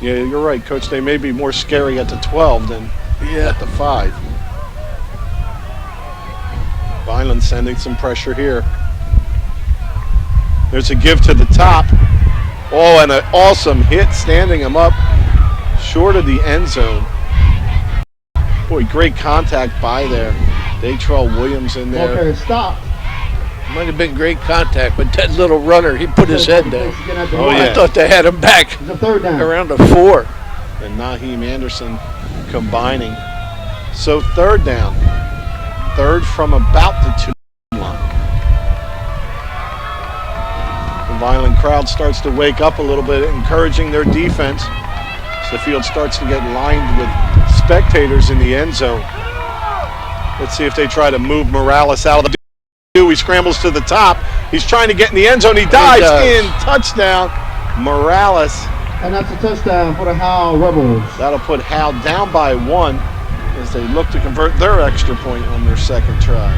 B: Yeah, you're right, Coach. They may be more scary at the 12 than at the 5. Vineland sending some pressure here. There's a give to the top. Oh, and an awesome hit standing him up short of the end zone. Boy, great contact by there. Datrell Williams in there.
C: Okay, stop.
A: Might have been great contact, but that little runner, he put his head down.
B: Oh, yeah.
A: I thought they had him back
C: It's a 3rd down.
A: around the 4.
B: And Naheem Anderson combining. So 3rd down. 3rd from about the 2 line. The Vineland crowd starts to wake up a little bit, encouraging their defense. As the field starts to get lined with spectators in the end zone. Let's see if they try to move Morales out of the He scrambles to the top. He's trying to get in the end zone. He dives in. Touchdown. Morales.
C: And that's a touchdown for the Howell Rebels.
B: That'll put Howell down by 1 as they look to convert their extra point on their 2nd try.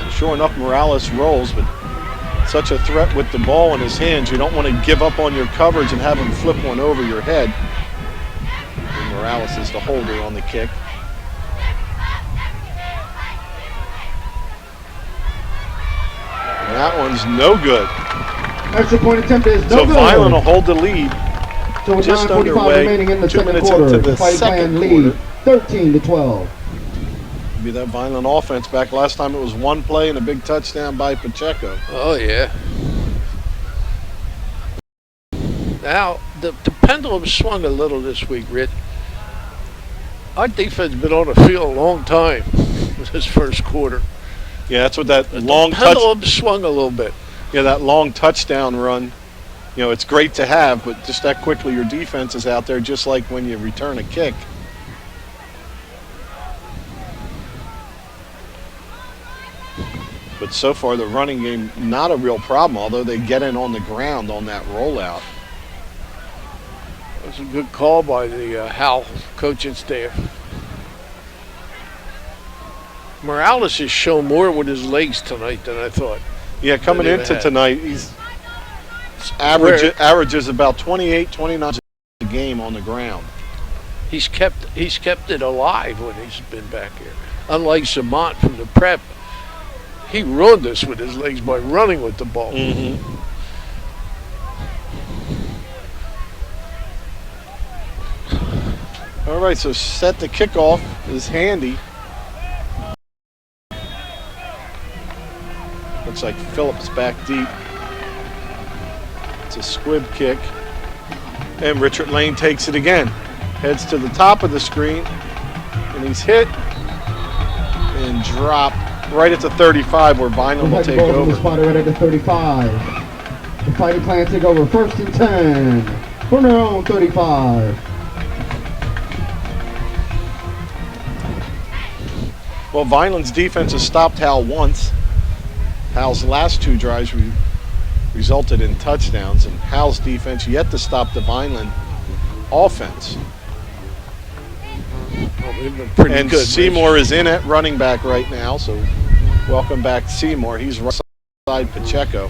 B: So sure enough, Morales rolls, but such a threat with the ball in his hands. You don't want to give up on your coverage and have him flip one over your head. And Morales is the holder on the kick. And that one's no good.
C: Extra point attempt is no
B: So
C: good.
B: Vineland will hold the lead.
C: So with
B: just
C: 9:45
B: underway,
C: remaining in the
B: 2
C: second
B: minutes
C: quarter.
B: into
C: The
B: the
C: Fighting
B: second
C: Clan lead
B: quarter.
C: 13-12.
B: Be that Vineland offense back. Last time it was 1 play and a big touchdown by Pacheco.
A: Oh, yeah. Now, the pendulum swung a little this week, Rich. Our defense has been on the field a long time this 1st quarter.
B: Yeah, that's what that
A: The
B: long
A: pendulum swung a little bit.
B: Yeah, that long touchdown run. It's great to have, but just that quickly your defense is out there, just like when you return a kick. But so far, the running game, not a real problem, although they get in on the ground on that rollout.
A: That was a good call by the Howell coaching staff. Morales has shown more with his legs tonight than I thought.
B: Yeah, coming
A: That they
B: into
A: had.
B: tonight, averages about 28, 29 a game on the ground.
A: He's kept it alive when he's been back here. Unlike Zamont from the prep, he ruined us with his legs by running with the ball.
B: All right, so set the kickoff is handy. Looks like Phillips back deep. It's a squib kick. And Richard Lane takes it again. Heads to the top of the screen. And he's hit and dropped right at the 35 where Bynum will take over.
C: The spotter right at the 35. The Fighting Clan take over 1st and 10 from their own 35.
B: Well, Vineland's defense has stopped Howell once. Howell's last 2 drives resulted in touchdowns, and Howell's defense yet to stop the Vineland offense.
A: Well, they've been pretty
B: and
A: good.
B: Seymour is in at running back right now, so welcome back Seymour. He's right side Pacheco.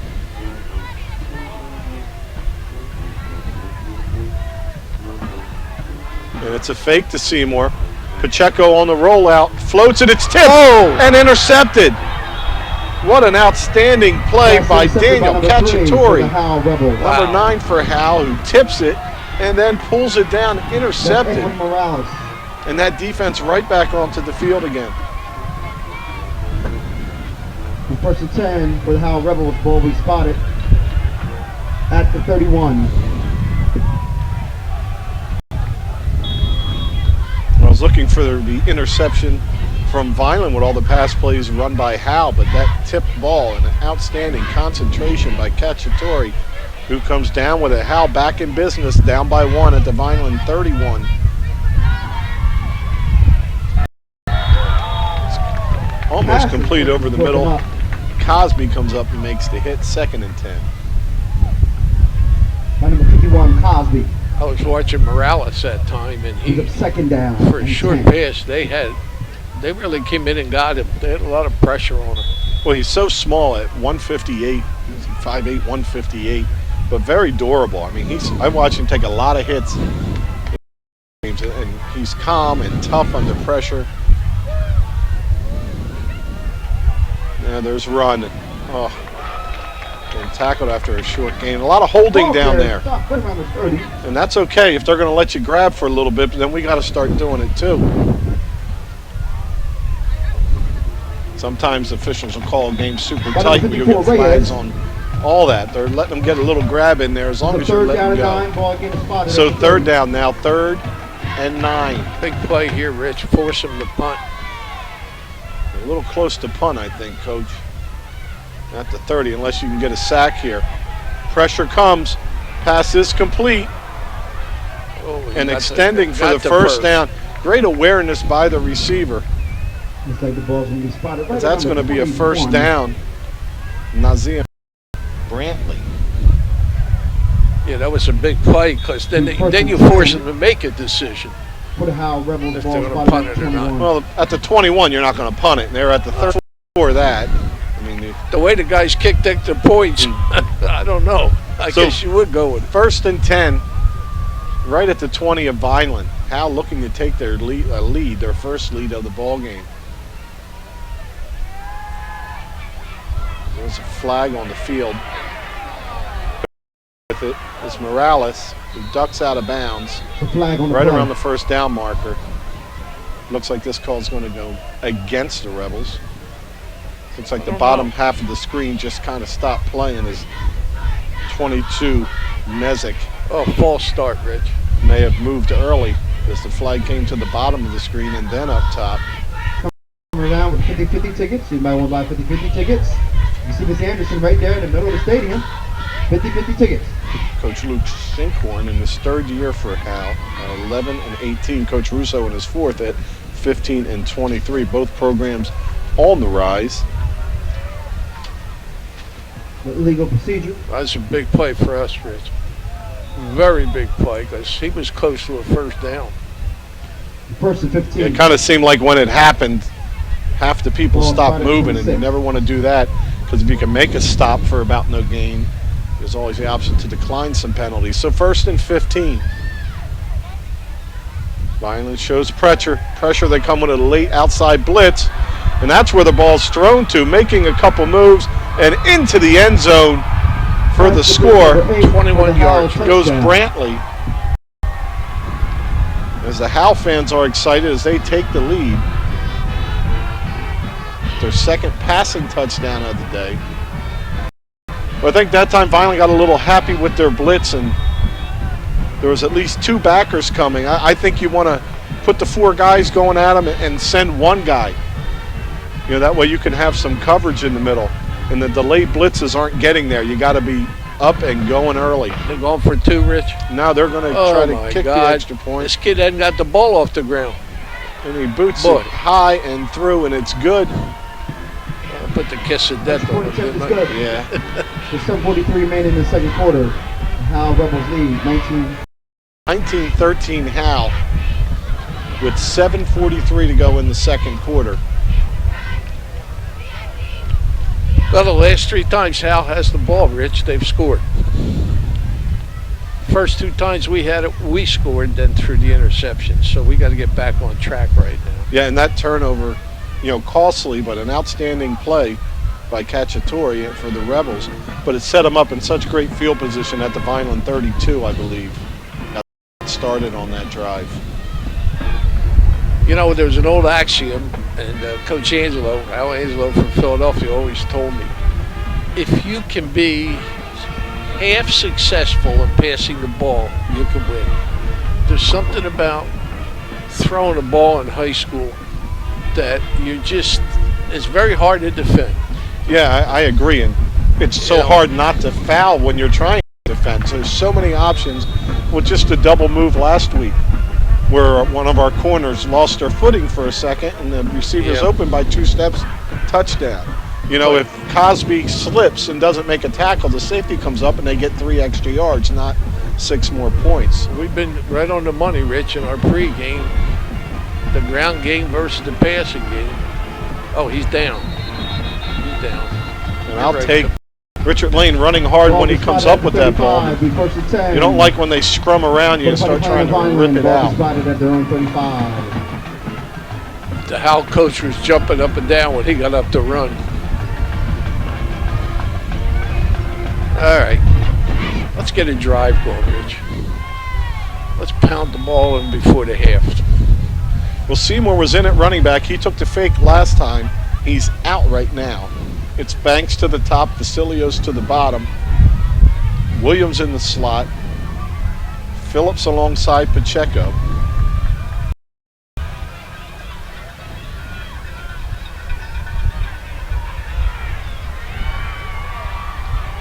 B: And it's a fake to Seymour. Pacheco on the rollout, floats it, it's tipped and intercepted. What an outstanding play by Daniel Cacciatore. Number 9 for Howell, who tips it and then pulls it down, intercepted. And that defense right back onto the field again.
C: 1st and 10 for the Howell Rebels. Ball we spotted at the 31.
B: I was looking for the interception from Vineland with all the pass plays run by Howell, but that tipped ball and an outstanding concentration by Cacciatore, who comes down with it. Howell back in business, down by 1 at the Vineland 31. Almost complete over the middle. Cosby comes up and makes the hit, 2nd and 10.
C: Number 51, Cosby.
A: I was watching Morales that time, and
C: he's up 2nd down.
A: For a short pass, they really came in and got him. They had a lot of pressure on him.
B: Well, he's so small at 158, 5'8", 158, but very durable. I mean, I watched him take a lot of hits, and he's calm and tough under pressure. Yeah, there's run. Oh. And tackled after a short gain. A lot of holding down there. And that's okay if they're going to let you grab for a little bit, but then we got to start doing it too. Sometimes officials will call a game super tight and you'll get flags on all that. They're letting them get a little grab in there as long as you're letting them go. So 3rd down now, 3rd and 9.
A: Big play here, Rich. Force him to punt.
B: A little close to punt, I think, Coach. At the 30, unless you can get a sack here. Pressure comes. Pass is complete. And extending for the first down. Great awareness by the receiver.
C: Looks like the ball's going to be spotted. Right,
B: that's going to be a 1st down. Nazim Brantley.
A: Yeah, that was a big play because then you force them to make a decision.
C: Put a Howell Rebels
A: if
C: ball
A: they're going to punt it or not.
B: Well, at the 21, you're not going to punt it. And they're at the 30 for that.
A: The way the guys kicked extra points, I don't know. I guess you would go with it.
B: 1st and 10, right at the 20 of Vineland. Howell looking to take their lead, their first lead of the ball game. There's a flag on the field. With it is Morales, who ducks out of bounds right around the 1st down marker. Looks like this call is going to go against the Rebels. Looks like the bottom half of the screen just kind of stopped playing as 22 Mezek.
A: Oh, false start, Rich.
B: May have moved early as the flag came to the bottom of the screen and then up top.
C: Coming around with 50-50 tickets. You might want to buy 50-50 tickets. You see Miss Anderson right there in the middle of the stadium. 50-50 tickets.
B: Coach Luke Sinkhorn in his 3rd year for Howell, 11 and 18. Coach Russo in his 4th at 15 and 23. Both programs on the rise.
C: Illegal procedure.
A: That's a big play for us, Rich. Very big play because he was close to a 1st down.
C: 1st and 15.
B: It kind of seemed like when it happened, half the people stopped moving, and you never want to do that because if you can make a stop for about no gain, There's always the option to decline some penalties. So 1st and 15. Vineland shows pressure. They come with a late outside blitz, and that's where the ball's thrown to, making a couple moves and into the end zone for the score.
A: 21 yards.
B: Goes Brantley. As the Howell fans are excited as they take the lead. Their second passing touchdown of the day. But I think that time Vineland got a little happy with their blitz, and there was at least 2 backers coming. I think you want to put the 4 guys going at them and send 1 guy. You know, that way you can have some coverage in the middle. And the delayed blitzes aren't getting there. You got to be up and going early.
A: They're going for 2, Rich.
B: Now they're going to try to kick the extra point.
A: This kid hadn't got the ball off the ground.
B: And he boots it high and through, and it's good.
A: I'll put the kiss of death on it.
B: Yeah.
C: There's 7:43 remaining in the second quarter. Howell Rebels lead
B: 19-13 Howell with 7:43 to go in the second quarter.
A: Well, the last 3 times Howell has the ball, Rich, they've scored. First 2 times we had it, we scored, then through the interception. So we got to get back on track right now.
B: Yeah, and that turnover, you know, costly, but an outstanding play by Cacciatore for the Rebels. But it set them up in such great field position at the Vineland 32, I believe. Got started on that drive.
A: You know, there's an old axiom, and Coach Angelo, Al Angelo from Philadelphia, always told me, if you can be half successful in passing the ball, you can win. There's something about throwing a ball in high school that it's very hard to defend.
B: Yeah, I agree, and it's so hard not to foul when you're trying to defend. So there's so many options. With just a double move last week, where one of our corners lost their footing for a second, and the receiver's open by 2 steps, touchdown. You know, if Cosby slips and doesn't make a tackle, the safety comes up and they get 3 extra yards, not 6 more points.
A: We've been right on the money, Rich, in our pregame. The ground game versus the passing game. Oh, he's down. He's down.
B: And I'll take Richard Lane running hard when he comes up with that ball. You don't like when they scrum around you and start trying to rip it out.
A: The Howell coach was jumping up and down when he got up to run. All right, let's get a drive going, Rich. Let's pound the ball in before the half.
B: Well, Seymour was in at running back. He took the fake last time. He's out right now. It's Banks to the top, Vasilios to the bottom. Williams in the slot. Phillips alongside Pacheco.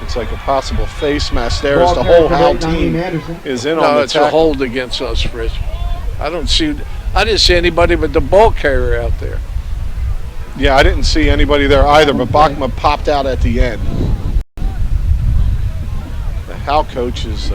B: It's like a possible face mask there as the whole Howell team is in on the tackle.
A: It's a hold against us, Rich. I didn't see anybody but the ball carrier out there.
B: Yeah, I didn't see anybody there either, but Bachma popped out at the end. The Howell coach is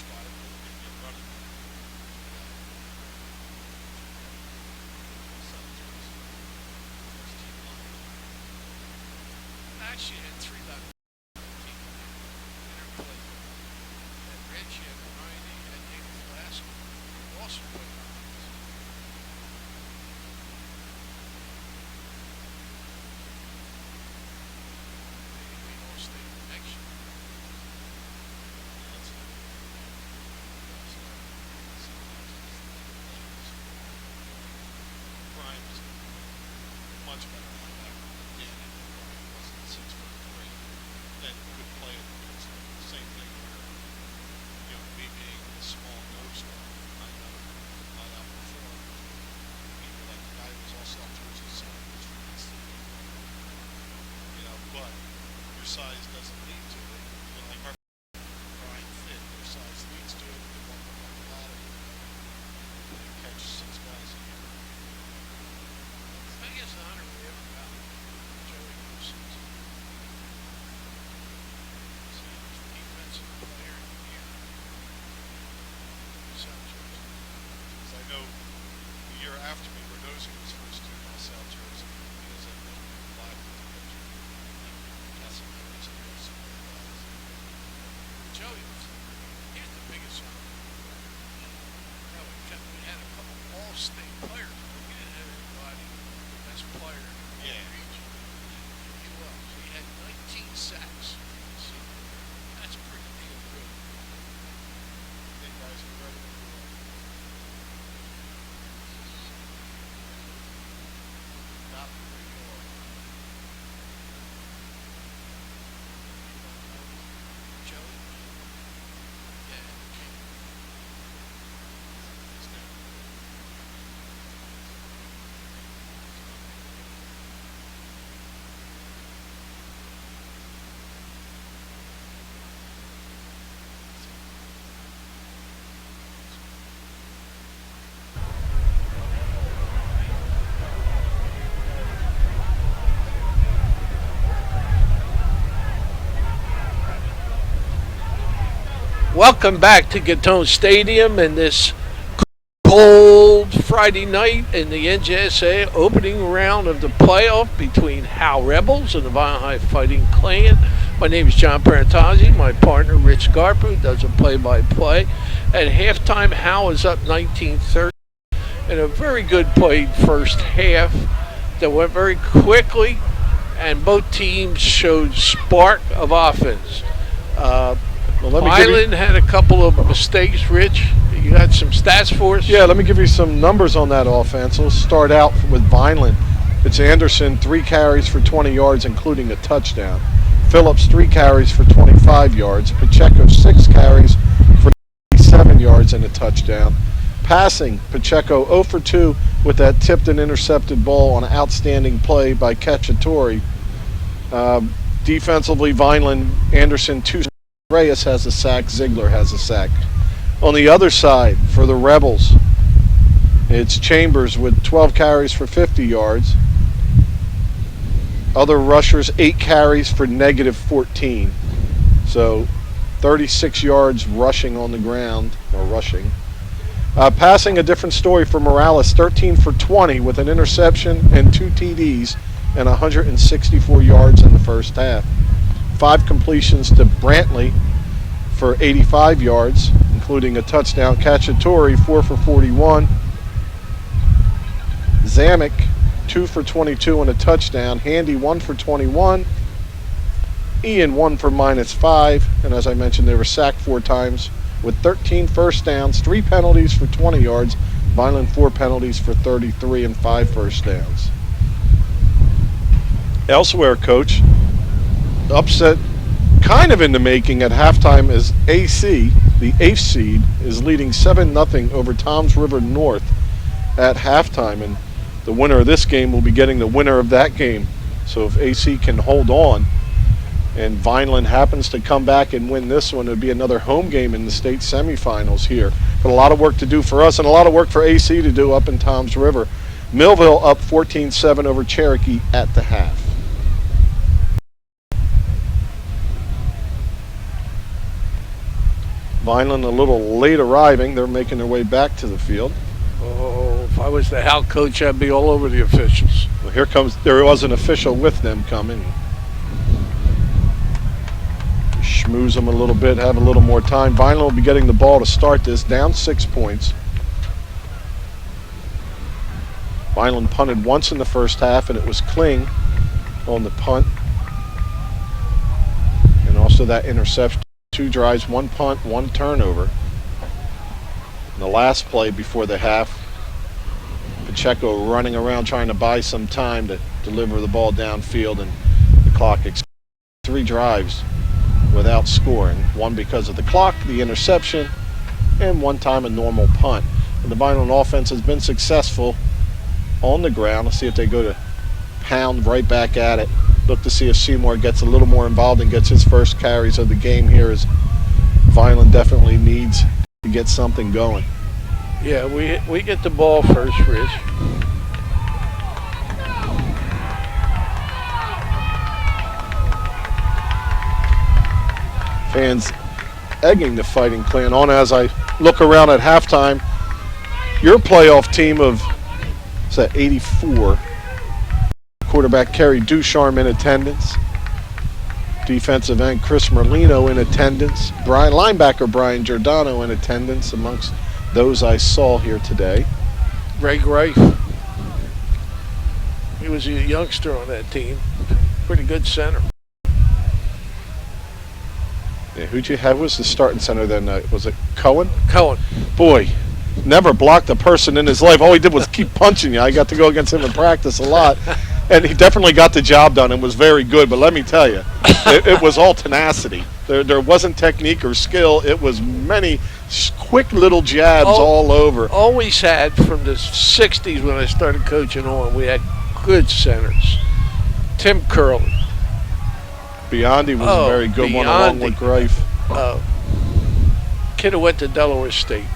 B: spot it, we'll get you running.
A: Actually, had three left. Interplay. Had Rich, you had Ryan, you had David Flask. Also played on this. We all stayed next year.
B: Brian was much better linebacker than Danny. Brian wasn't 6'3", and could play it. It's the same thing where, me being a small nose guard, I know not outperform people like the guy who was also off Jersey's son, who's from the city. But your size doesn't lead to it. Like our Brian fit, your size leads to it. They want to come up the ladder. You catch 6 guys a year.
A: Biggest honor we ever got. Joey Wilson's defensive player of the year. South Jersey.
B: Because I know the year after me, Redozy was first team all South Jersey. He was at the Black with the picture. That's a nice place.
A: Joey was, here's the biggest honor. We had a couple all-state players, but we didn't have anybody the best player in the whole region. He was. He had 19 sacks. See, that's pretty damn good.
B: I think guys are ready to do it.
A: Not where you are. Joey? Yeah, the king.
B: His name.
A: Welcome back to Gatone Stadium and this cold Friday night in the NJSA opening round of the playoff between Howell Rebels and the Violent High Fighting Clan. My name is John Parentazzi. My partner Rich Garper does a play-by-play. At halftime, Howell is up 19-30 in a very good played first half that went very quickly, and both teams showed spark of offense. Highland had a couple of mistakes. Rich, you got some stats for us?
B: Yeah, let me give you some numbers on that offense. Let's start out with Vineland. It's Anderson, 3 carries for 20 yards, including a touchdown. Phillips, 3 carries for 25 yards. Pacheco, 6 carries for 7 yards and a touchdown. Passing, Pacheco 0 for 2 with that tipped and intercepted ball on an outstanding play by Cacciatore. Defensively, Vineland, Anderson, 2. Reyes has a sack, Ziegler has a sack. On the other side, for the Rebels, it's Chambers with 12 carries for 50 yards. Other rushers, 8 carries for -14. So 36 yards rushing on the ground, or rushing. Passing, a different story for Morales, 13 for 20 with an interception and 2 TDs and 164 yards in the first half. 5 completions to Brantley for 85 yards, including a touchdown. Cacciatore, 4 for 41. Zamek, 2 for 22 and a touchdown. Handy, 1 for 21. Ian, 1 for -5. And as I mentioned, they were sacked 4 times with 13 first downs, 3 penalties for 20 yards. Vineland, 4 penalties for 33 and 5 first downs. Elsewhere, coach, upset kind of in the making at halftime is AC, the 8th seed, is leading 7-0 over Toms River North at halftime, and the winner of this game will be getting the winner of that game. So if AC can hold on and Vineland happens to come back and win this one, it would be another home game in the state semifinals here. But a lot of work to do for us and a lot of work for AC to do up in Toms River. Millville up 14-7 over Cherokee at the half. Vineland a little late arriving. They're making their way back to the field.
A: Oh, if I was the Howell coach, I'd be all over the officials.
B: Well, there was an official with them coming. Schmooze them a little bit, have a little more time. Vineland will be getting the ball to start this, down 6 points. Vineland punted once in the first half, and it was Kling on the punt. And also that interception. 2 drives, 1 punt, 1 turnover. In the last play before the half, Pacheco running around trying to buy some time to deliver the ball downfield, and the clock 3 drives without scoring. 1 because of the clock, the interception, and 1 time a normal punt. And the Vineland offense has been successful on the ground. Let's see if they go to pound right back at it. Look to see if Seymour gets a little more involved and gets his first carries of the game here, as Vineland definitely needs to get something going.
A: Yeah, we get the ball first, Rich.
B: Fans egging the Fighting Clan on. As I look around at halftime, your playoff team of, what's that, 84. Quarterback Kerry Ducharme in attendance. Defensive end Chris Merlino in attendance. Linebacker Brian Giordano in attendance, amongst those I saw here today.
A: Ray Greif. He was a youngster on that team. Pretty good center.
B: Yeah, who'd you have was the starting center then? Was it Cohen?
A: Cohen.
B: Boy, never blocked a person in his life. All he did was keep punching you. I got to go against him in practice a lot. And he definitely got the job done and was very good. But let me tell you, it was all tenacity. There wasn't technique or skill. It was many quick little jabs all over.
A: Always had, from the 60s when I started coaching on, we had good centers. Tim Curley.
B: Biondi was a very good one along with Greif.
A: Kid who went to Delaware State.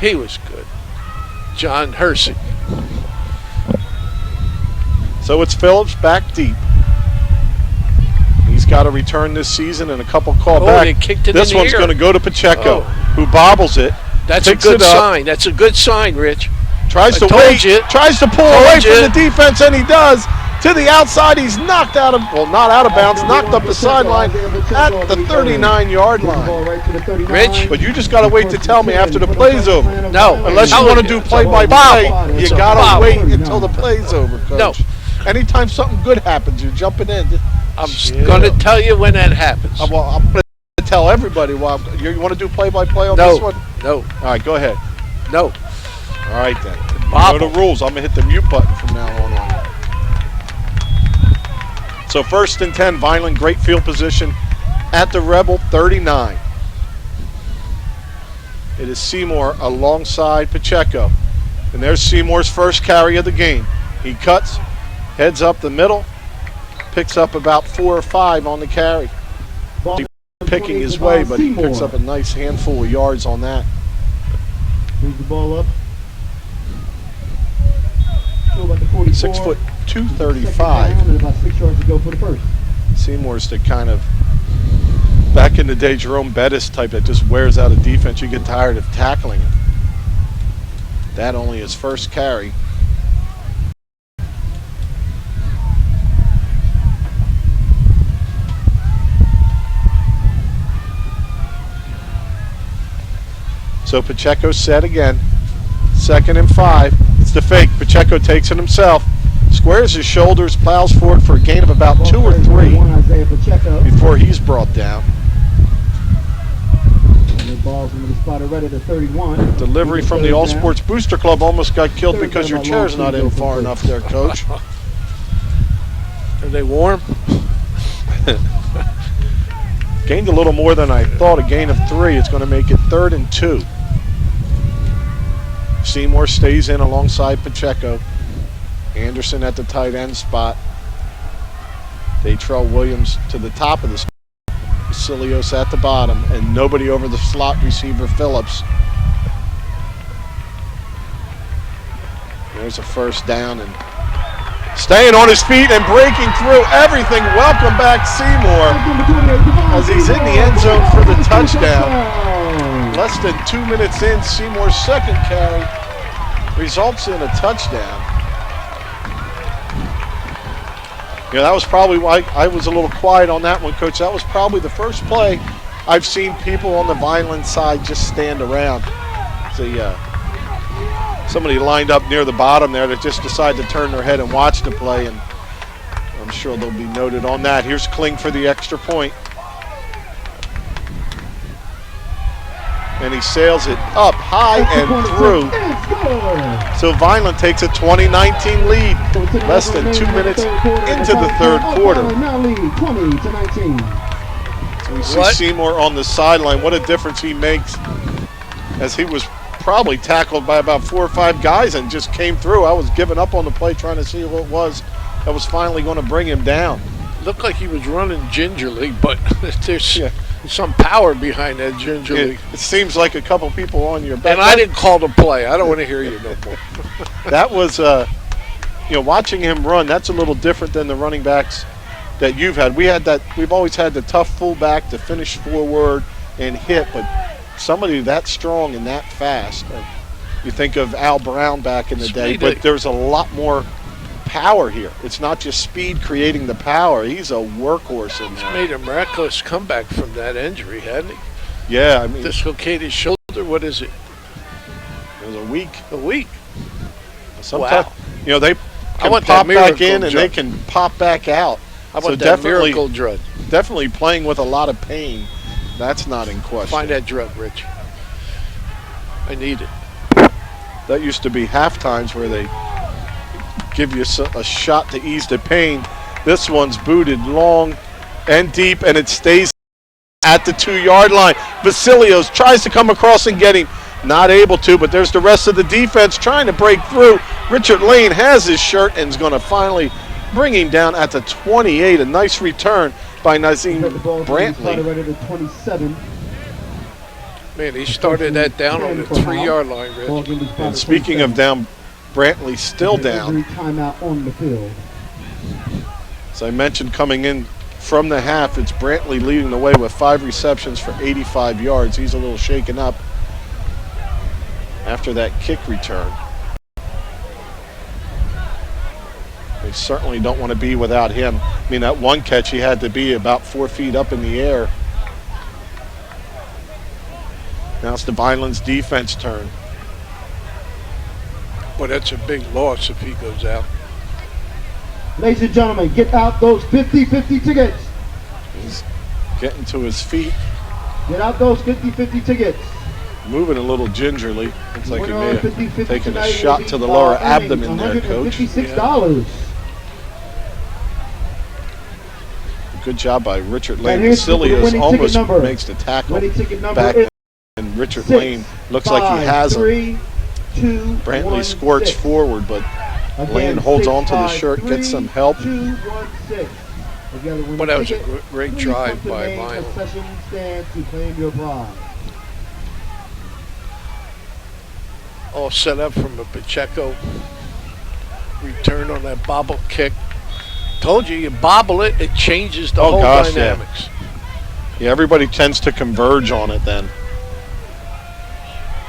A: He was good. John Hersey.
B: So it's Phillips back deep. He's got a return this season and a couple called back.
A: They kicked it
B: this
A: in the
B: one's
A: air.
B: going to go to Pacheco, who bobbles it.
A: That's a good sign. That's a good sign, Rich.
B: Tries to pull away from the defense, and he does. To the outside, he's knocked out of, well, not out of bounds, knocked up the sideline at the 39-yard line.
A: Rich?
B: But you just got to wait to tell me after the play's over.
A: No.
B: Unless you want to do play-by-play, you got to wait until the play's over, Coach.
A: No.
B: Anytime something good happens, you're jumping in.
A: I'm going to tell you when that happens.
B: I'm going to tell everybody. You want to do play-by-play on this one?
A: No.
B: All right, go ahead.
A: No.
B: All right, then. You know the rules. I'm going to hit the mute button from now on. So 1st and 10, Vineland, great field position at the Rebel 39. It is Seymour alongside Pacheco. And there's Seymour's first carry of the game. He cuts, heads up the middle, picks up about 4 or 5 on the carry. Picking his way, but he picks up a nice handful of yards on that.
C: Move the ball up.
B: 6 foot 235.
C: And about 6 yards to go for the first.
B: Seymour's the kind of, back in the day, Jerome Bettis type that just wears out a defense. You get tired of tackling him. That only his first carry. So Pacheco set again. 2nd and 5. It's the fake. Pacheco takes it himself. Squares his shoulders, plows forward for a gain of about 2 or 3 before he's brought down.
C: The ball's going to be spotted right at the 31.
B: Delivery from the All Sports Booster Club almost got killed because your chair's not in far enough there, Coach.
A: Are they warm?
B: Gained a little more than I thought, a gain of 3. It's going to make it 3rd and 2. Seymour stays in alongside Pacheco. Anderson at the tight end spot. Datrell Williams to the top of the spot. Basilios at the bottom, and nobody over the slot receiver Phillips. There's a first down, and Staying on his feet and breaking through everything. Welcome back, Seymour, as he's in the end zone for the touchdown. Less than 2 minutes in, Seymour's second carry results in a touchdown. Yeah, that was probably why I was a little quiet on that one, Coach. That was probably the first play I've seen people on the Vineland side just stand around. Somebody lined up near the bottom there that just decided to turn their head and watch the play, and I'm sure they'll be noted on that. Here's Kling for the extra point. And he sails it up high and through. So Vineland takes a 20-19 lead, less than 2 minutes into the third quarter.
C: Now lead 20-19.
B: So we see Seymour on the sideline. What a difference he makes, as he was probably tackled by about 4 or 5 guys and just came through. I was giving up on the play trying to see who it was that was finally going to bring him down.
A: Looked like he was running gingerly, but there's some power behind that gingerly.
B: It seems like a couple people on your back.
A: And I didn't call the play. I don't want to hear you no more.
B: That was, watching him run, that's a little different than the running backs that you've had. We've always had the tough fullback to finish forward and hit, but somebody that strong and that fast. You think of Al Brown back in the day, but there's a lot more power here. It's not just speed creating the power. He's a workhorse in there.
A: He's made a miraculous comeback from that injury, hadn't he?
B: Yeah, I mean,
A: dislocated shoulder. What is it?
B: It was a week.
A: A week.
B: Sometimes,
A: wow.
B: They can pop back in and they can pop back out.
A: How about that miracle drug?
B: Definitely playing with a lot of pain. That's not in question.
A: Find that drug, Rich. I need it.
B: That used to be half times where they give you a shot to ease the pain. This one's booted long and deep, and it stays at the 2-yard line. Vasilios tries to come across and get him. Not able to, but there's the rest of the defense trying to break through. Richard Lane has his shirt and is going to finally bring him down at the 28. A nice return by Nazim Brantley.
C: Right at the 27.
B: Man, he started that down on the 3-yard line, Rich. And speaking of down, Brantley still down.
C: Timeout on the field.
B: As I mentioned, coming in from the half, it's Brantley leading the way with 5 receptions for 85 yards. He's a little shaken up after that kick return. They certainly don't want to be without him. I mean, that one catch, he had to be about 4 feet up in the air. Now it's the Vineland's defense turn.
A: Well, that's a big loss if he goes out.
C: Ladies and gentlemen, get out those 50-50 tickets.
B: He's getting to his feet.
C: Get out those 50-50 tickets.
B: Moving a little gingerly. Looks like he may have taken a shot to the lower abdomen there, Coach.
C: $156.
B: Good job by Richard Lane. Vasilios almost makes the tackle back, and Richard Lane looks like he has him. Brantley squirts forward, but Lane holds on to the shirt, gets some help.
A: But that was a great drive by Vineland. All set up from a Pacheco return on that bobble kick. Told you bobble it, it changes the whole dynamics.
B: Yeah, everybody tends to converge on it then.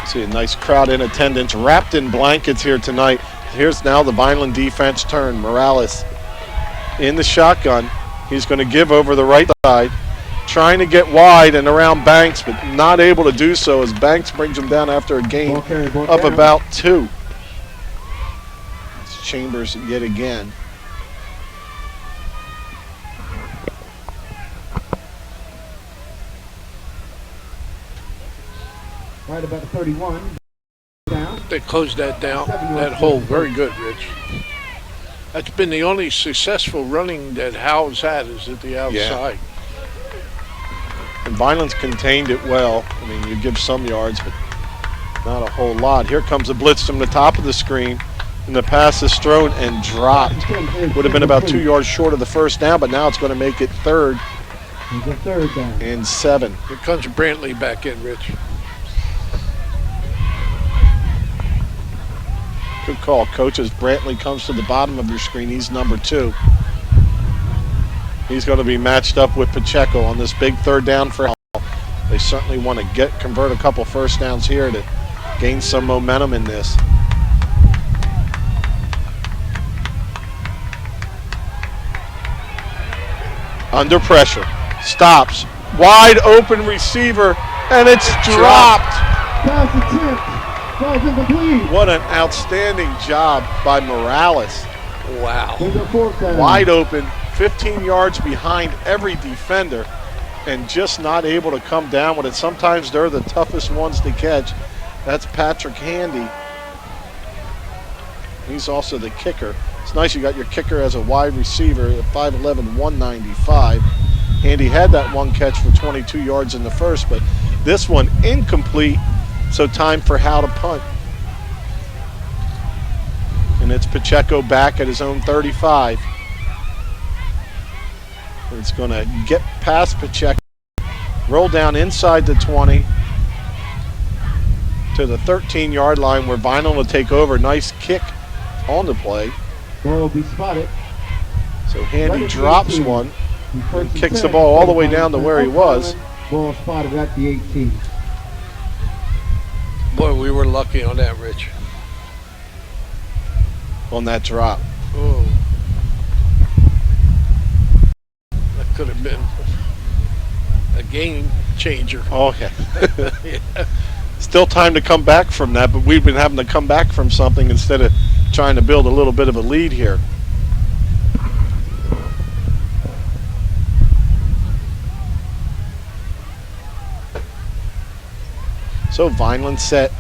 B: See a nice crowd in attendance, wrapped in blankets here tonight. Here's now the Vineland defense turn. Morales in the shotgun. He's going to give over the right side, trying to get wide and around Banks, but not able to do so as Banks brings him down after a gain of about 2. It's Chambers yet again.
C: Right about the 31. Down.
A: They closed that down. That hole, very good, Rich. That's been the only successful running that Howell's had is at the outside.
B: Yeah. And Vineland's contained it well. I mean, you give some yards, but not a whole lot. Here comes a blitz from the top of the screen, and the pass is thrown and dropped. Would have been about 2 yards short of the first down, but now it's going to make it third
C: down
B: and 7.
A: Here comes Brantley back in, Rich.
B: Good call, Coach. As Brantley comes to the bottom of your screen, he's number 2. He's going to be matched up with Pacheco on this big third down for Howell. They certainly want to convert a couple first downs here to gain some momentum in this. Under pressure. Stops. Wide open receiver, and it's dropped.
C: Pass attempt. Falls incomplete.
B: What an outstanding job by Morales.
A: Wow.
C: There's a fourth down.
B: Wide open, 15 yards behind every defender, and just not able to come down with it. Sometimes they're the toughest ones to catch. That's Patrick Handy. He's also the kicker. It's nice you got your kicker as a wide receiver at 5'11", 195. Handy had that one catch for 22 yards in the first, but this one incomplete, so time for Howell to punt. And it's Pacheco back at his own 35. It's going to get past Pacheco, roll down inside the 20 to the 13-yard line where Vinyl will take over. Nice kick on the play.
C: Ball will be spotted.
B: So Handy drops one and kicks the ball all the way down to where he was.
C: Ball spotted at the 18.
A: Boy, we were lucky on that, Rich.
B: On that drop.
A: Oh. That could have been a game changer.
B: Oh, yeah.
A: Yeah.
B: Still time to come back from that, but we've been having to come back from something instead of trying to build a little bit of a lead here. So Vineland set.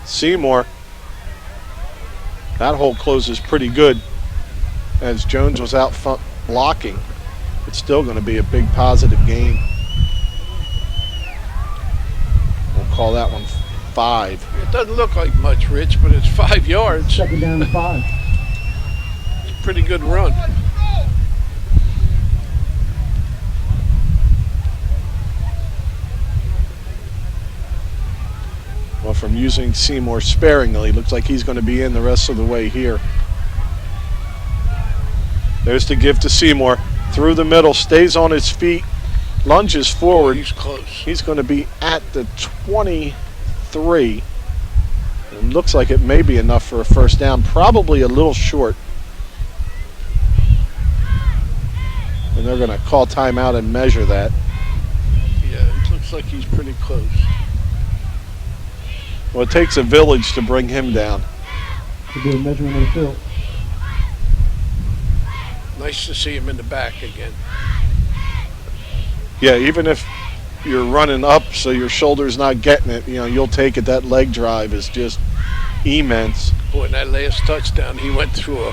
B: Seymour. That hole closes pretty good as Jones was out front blocking. It's still going to be a big positive gain. We'll call that one 5.
A: It doesn't look like much, Rich, but it's 5 yards.
C: Second down and 5.
A: It's a pretty good run.
B: Well, from using Seymour sparingly, looks like he's going to be in the rest of the way here. There's the give to Seymour. Through the middle, stays on his feet, lunges forward.
A: He's close.
B: He's going to be at the 23. It looks like it may be enough for a first down, probably a little short. And they're going to call timeout and measure that.
A: Yeah, it looks like he's pretty close.
B: Well, it takes a village to bring him down.
C: To do a measurement of the field.
A: Nice to see him in the back again.
B: Yeah, even if you're running up so your shoulder's not getting it, you'll take it. That leg drive is just immense.
A: Boy, in that last touchdown, he went through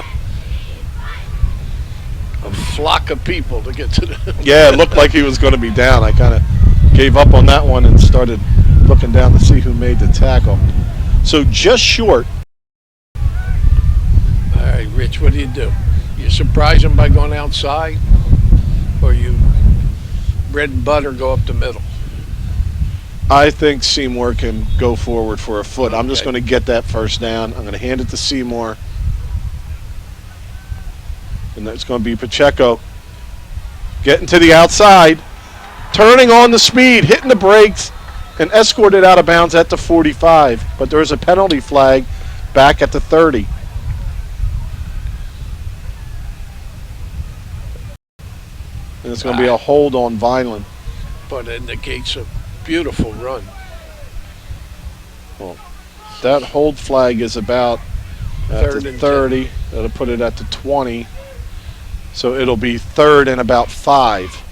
A: a flock of people to get to the...
B: Yeah, it looked like he was going to be down. I kind of gave up on that one and started looking down to see who made the tackle. So just short.
A: All right, Rich, what do? You surprise him by going outside, or you bread and butter go up the middle?
B: I think Seymour can go forward for a foot. I'm just
A: Okay.
B: going to get that first down. I'm going to hand it to Seymour. And that's going to be Pacheco. Getting to the outside. Turning on the speed. Hitting the brakes. And escorted out of bounds at the 45. But there's a penalty flag back at the 30. And it's going to be a hold on Vineland.
A: But it indicates a beautiful run.
B: Well, that hold flag is about at
A: Third
B: the
A: and
B: 30. That'll put it at the 20. So it'll be 3rd and about 5.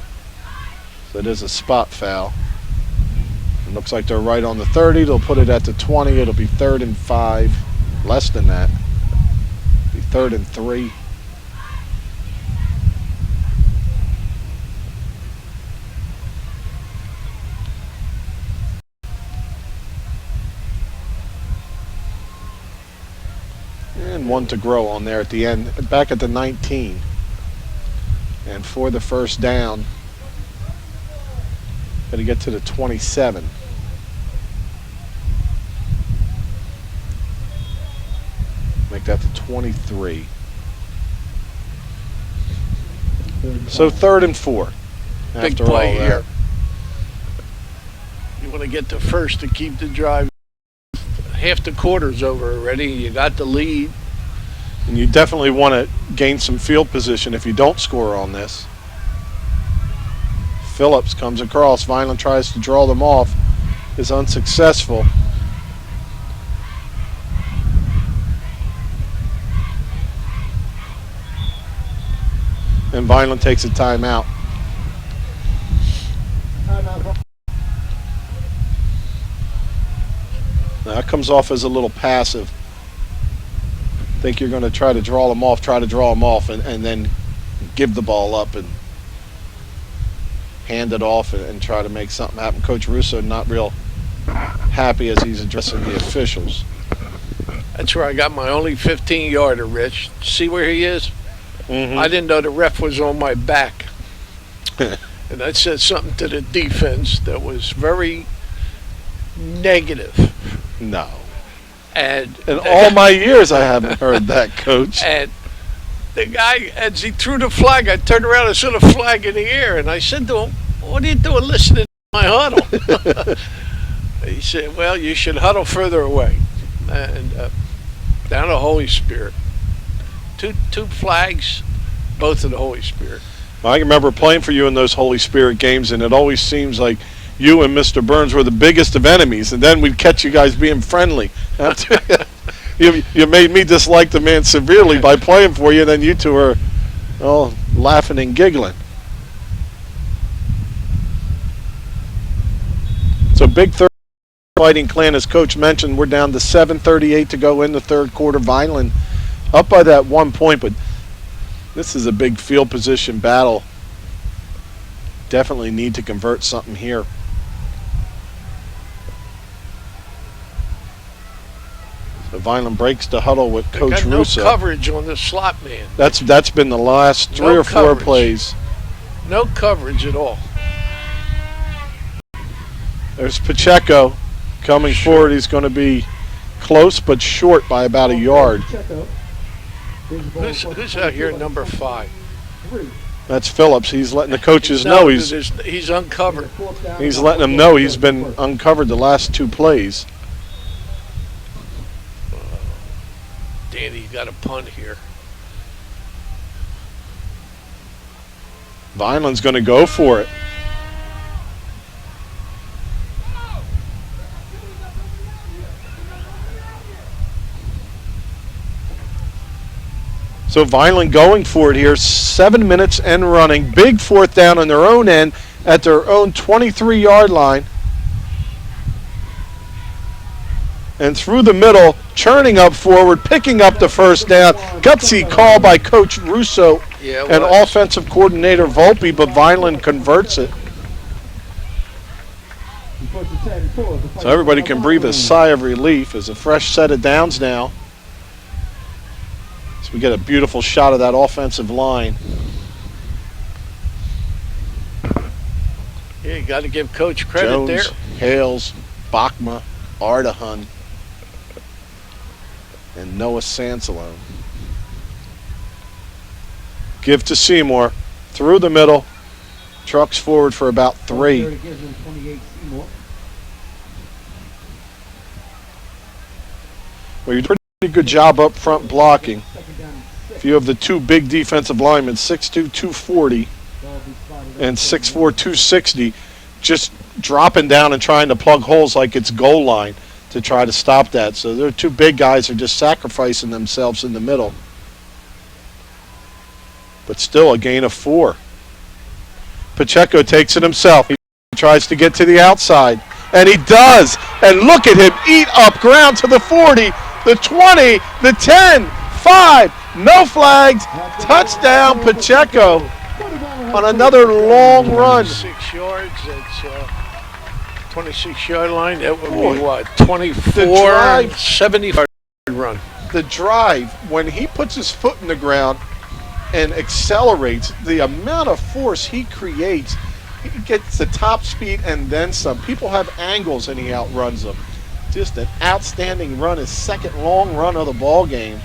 B: So it is a spot foul. It looks like they're right on the 30. They'll put it at the 20. It'll be 3rd and 5. Less than that. Be 3rd and 3. And one to grow on there at the end, back at the 19. And for the first down, got to get to the 27. Make that to 23. So 3rd and 4.
A: Big
B: After
A: play
B: all that.
A: here. You want to get the first to keep the drive. Half the quarter's over already. You got the lead.
B: And you definitely want to gain some field position if you don't score on this. Phillips comes across. Vineland tries to draw them off. Is unsuccessful. And Vineland takes a timeout. Now that comes off as a little passive. Think you're going to try to draw them off, and then give the ball up and hand it off and try to make something happen. Coach Russo not real happy as he's addressing the officials.
A: That's where I got my only 15-yarder, Rich. See where he is?
B: Mm-hmm.
A: I didn't know the ref was on my back. And that said something to the defense that was very negative.
B: No.
A: And
B: in all my years, I haven't heard that, Coach.
A: And the guy, as he threw the flag, I turned around and saw the flag in the air, and I said to him, "What are you doing listening to my huddle?" He said, "Well, you should huddle further away." And down the Holy Spirit. Two flags, both of the Holy Spirit.
B: I remember playing for you in those Holy Spirit games, and it always seems like you and Mr. Burns were the biggest of enemies, and then we'd catch you guys being friendly. You made me dislike the man severely by playing for you, and then you two were laughing and giggling. So big third Fighting Clan, as Coach mentioned, we're down to 7:38 to go in the third quarter. Vineland up by that 1 point, but this is a big field position battle. Definitely need to convert something here. So Vineland breaks the huddle with
A: They
B: Coach
A: got
B: Russo.
A: no coverage on the slot man.
B: That's been the last three
A: No
B: or four
A: coverage.
B: plays.
A: No coverage at all.
B: There's Pacheco coming forward. He's going to be close but short by about a yard.
A: Who's out here at number 5?
B: That's Phillips. He's letting the coaches know he's
A: uncovered.
B: He's letting them know he's been uncovered the last 2 plays.
A: Danny got a punt here.
B: Vineland's going to go for it. So Vineland going for it here, 7 minutes and running. Big 4th down on their own end at their own 23-yard line. And through the middle, churning up forward, picking up the first down. Gutsy call by Coach Russo and offensive coordinator Volpe, but Vineland converts it. So everybody can breathe a sigh of relief as a fresh set of downs now. So we get a beautiful shot of that offensive line.
A: Yeah, you got to give Coach credit
B: Jones,
A: there.
B: Hales, Bachma, Ardahan, and Noah Sansalone. Give to Seymour. Through the middle. Trucks forward for about 3. Well, you did a pretty good job up front blocking. If you have the 2 big defensive linemen, 6'2", 240, and 6'4", 260, just dropping down and trying to plug holes like it's goal line to try to stop that. So their 2 big guys are just sacrificing themselves in the middle. But still a gain of 4. Pacheco takes it himself. He tries to get to the outside, and he does. And look at him eat up ground to the 40, the 20, the 10, 5, no flags, touchdown Pacheco on another long run.
A: 6 yards, it's 26-yard line. That would be what, 24, 70-yard run.
B: The drive, when he puts his foot in the ground and accelerates, the amount of force he creates, he gets the top speed and then some. People have angles and he outruns them. Just an outstanding run, his second long run of the ball game.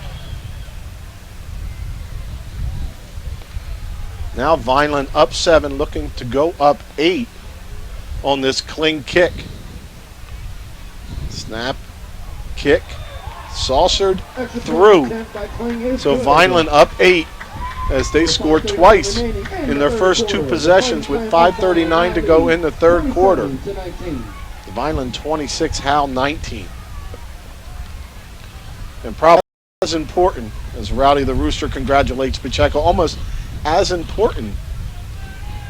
B: Now Vineland up 7, looking to go up 8 on this cling kick. Snap, kick, saucered through. So Vineland up 8 as they scored twice in their first 2 possessions with 5:39 to go in the third quarter. Vineland 26, Howell 19. And probably as important as Rowdy the Rooster congratulates Pacheco, almost as important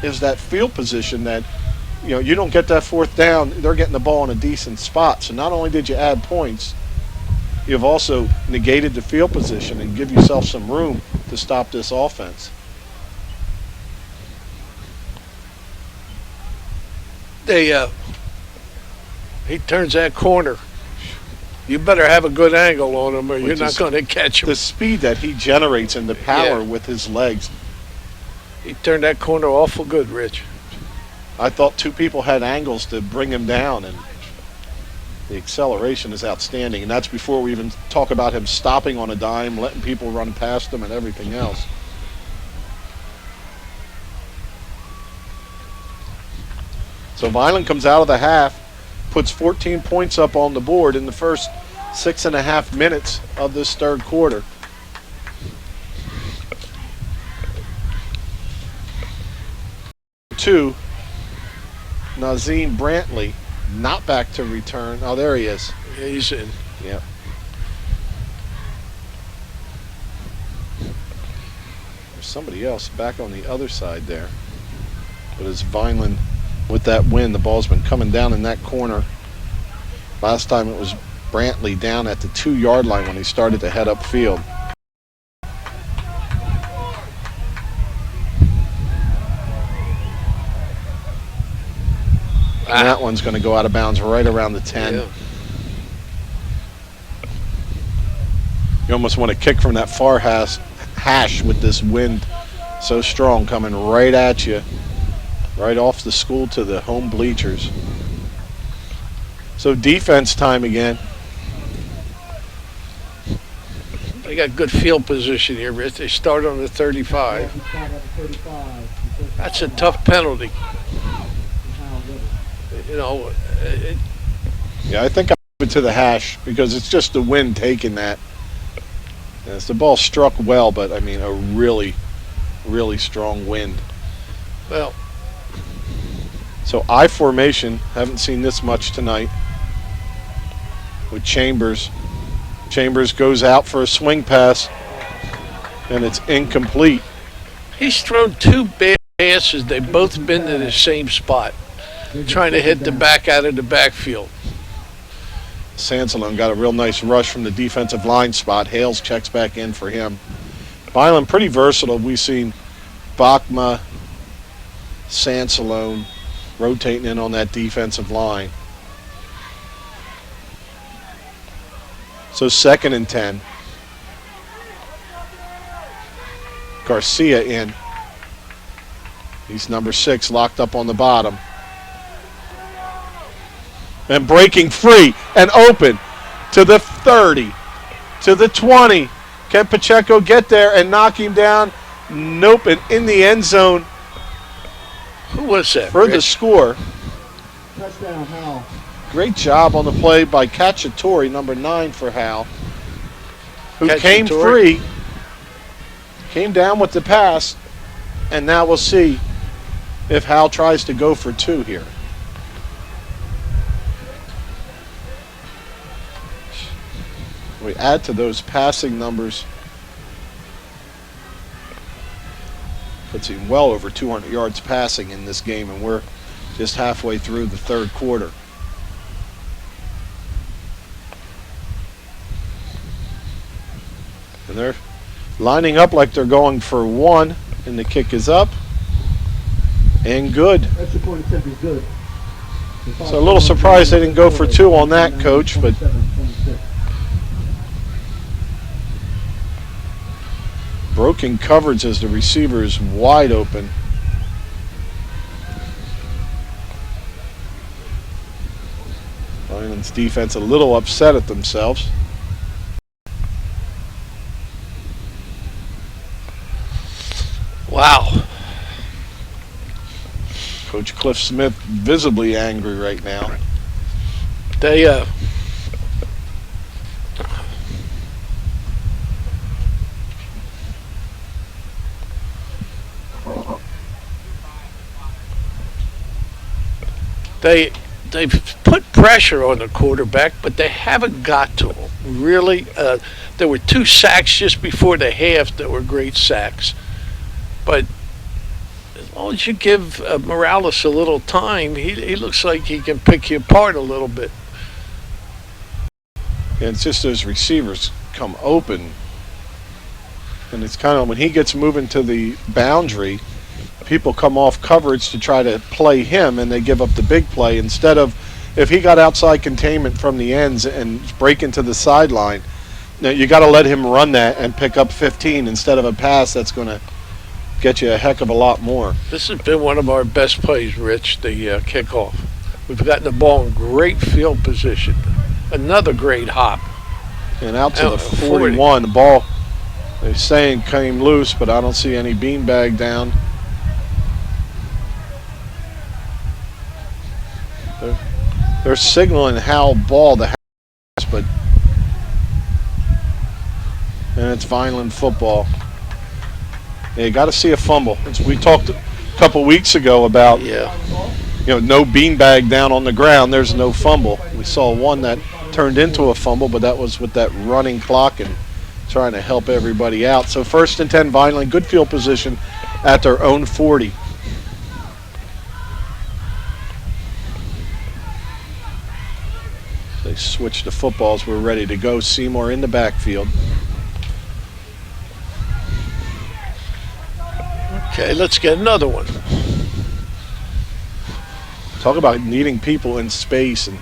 B: is that field position that, you don't get that fourth down, they're getting the ball in a decent spot. So not only did you add points, you've also negated the field position and give yourself some room to stop this offense.
A: He turns that corner. You better have a good angle on him or you're not going to catch him.
B: The speed that he generates and the power with his legs.
A: He turned that corner awful good, Rich.
B: I thought 2 people had angles to bring him down, and the acceleration is outstanding. And that's before we even talk about him stopping on a dime, letting people run past him and everything else. So Vineland comes out of the half, puts 14 points up on the board in the first 6.5 minutes of this third quarter. To Nazim Brantley, not back to return. Oh, there he is.
A: Yeah, he's in.
B: Yeah. There's somebody else back on the other side there. But as Vineland, with that win, the ball's been coming down in that corner. Last time it was Brantley down at the 2-yard line when he started to head upfield. And that one's going to go out of bounds right around the 10.
A: Yeah.
B: You almost want to kick from that far hash with this wind so strong coming right at you, right off the school to the home bleachers. So defense time again.
A: They got good field position here, Rich. They start on the 35. That's a tough penalty.
B: Yeah, I think I'll move it to the hash because it's just the wind taking that. As the ball struck well, but I mean a really, really strong wind.
A: Well,
B: so I formation, haven't seen this much tonight with Chambers. Chambers goes out for a swing pass, and it's incomplete.
A: he's thrown 2 bad passes. They've both been to the same spot, trying to hit the back out of the backfield.
B: Sansalone got a real nice rush from the defensive line spot. Hales checks back in for him. Vineland pretty versatile. We've seen Bachma, Sansalone rotating in on that defensive line. So 2nd and 10. Garcia in. He's number 6, locked up on the bottom. And breaking free and open to the 30, to the 20. Can Pacheco get there and knock him down? Nope, and in the end zone.
A: Who was that?
B: For the score.
C: Touchdown, Howell.
B: Great job on the play by Cacciatore, number 9 for Howell, who came free, came down with the pass, and now we'll see if Howell tries to go for 2 here. We add to those passing numbers, puts him well over 200 yards passing in this game, and we're just halfway through the third quarter. And they're lining up like they're going for 1, and the kick is up and good.
C: Extra point attempt is good.
B: So a little surprised they didn't go for 2 on that, Coach, but broken coverage as the receiver is wide open. Vineland's defense a little upset at themselves.
A: Wow.
B: Coach Cliff Smith visibly angry right now.
A: They they've put pressure on the quarterback, but they haven't got to him. Really, there were 2 sacks just before the half that were great sacks. But as long as you give Morales a little time, he looks like he can pick you apart a little bit.
B: And it's just those receivers come open. And it's kind of when he gets moving to the boundary, people come off coverage to try to play him, and they give up the big play instead of if he got outside containment from the ends and break into the sideline. Now you got to let him run that and pick up 15 instead of a pass that's going to get you a heck of a lot more.
A: This has been one of our best plays, Rich, the kickoff. We've gotten the ball in great field position. Another great hop.
B: And out to the 41, the ball, they're saying came loose, but I don't see any beanbag down. They're signaling Howell ball the house, but and it's Vineland football. Yeah, you got to see a fumble. We talked a couple weeks ago about no beanbag down on the ground. There's no fumble. We saw one that turned into a fumble, but that was with that running clock and trying to help everybody out. So 1st and 10 Vineland, good field position at their own 40. They switch the footballs. We're ready to go. Seymour in the backfield.
A: Okay, let's get another one.
B: Talk about needing people in space and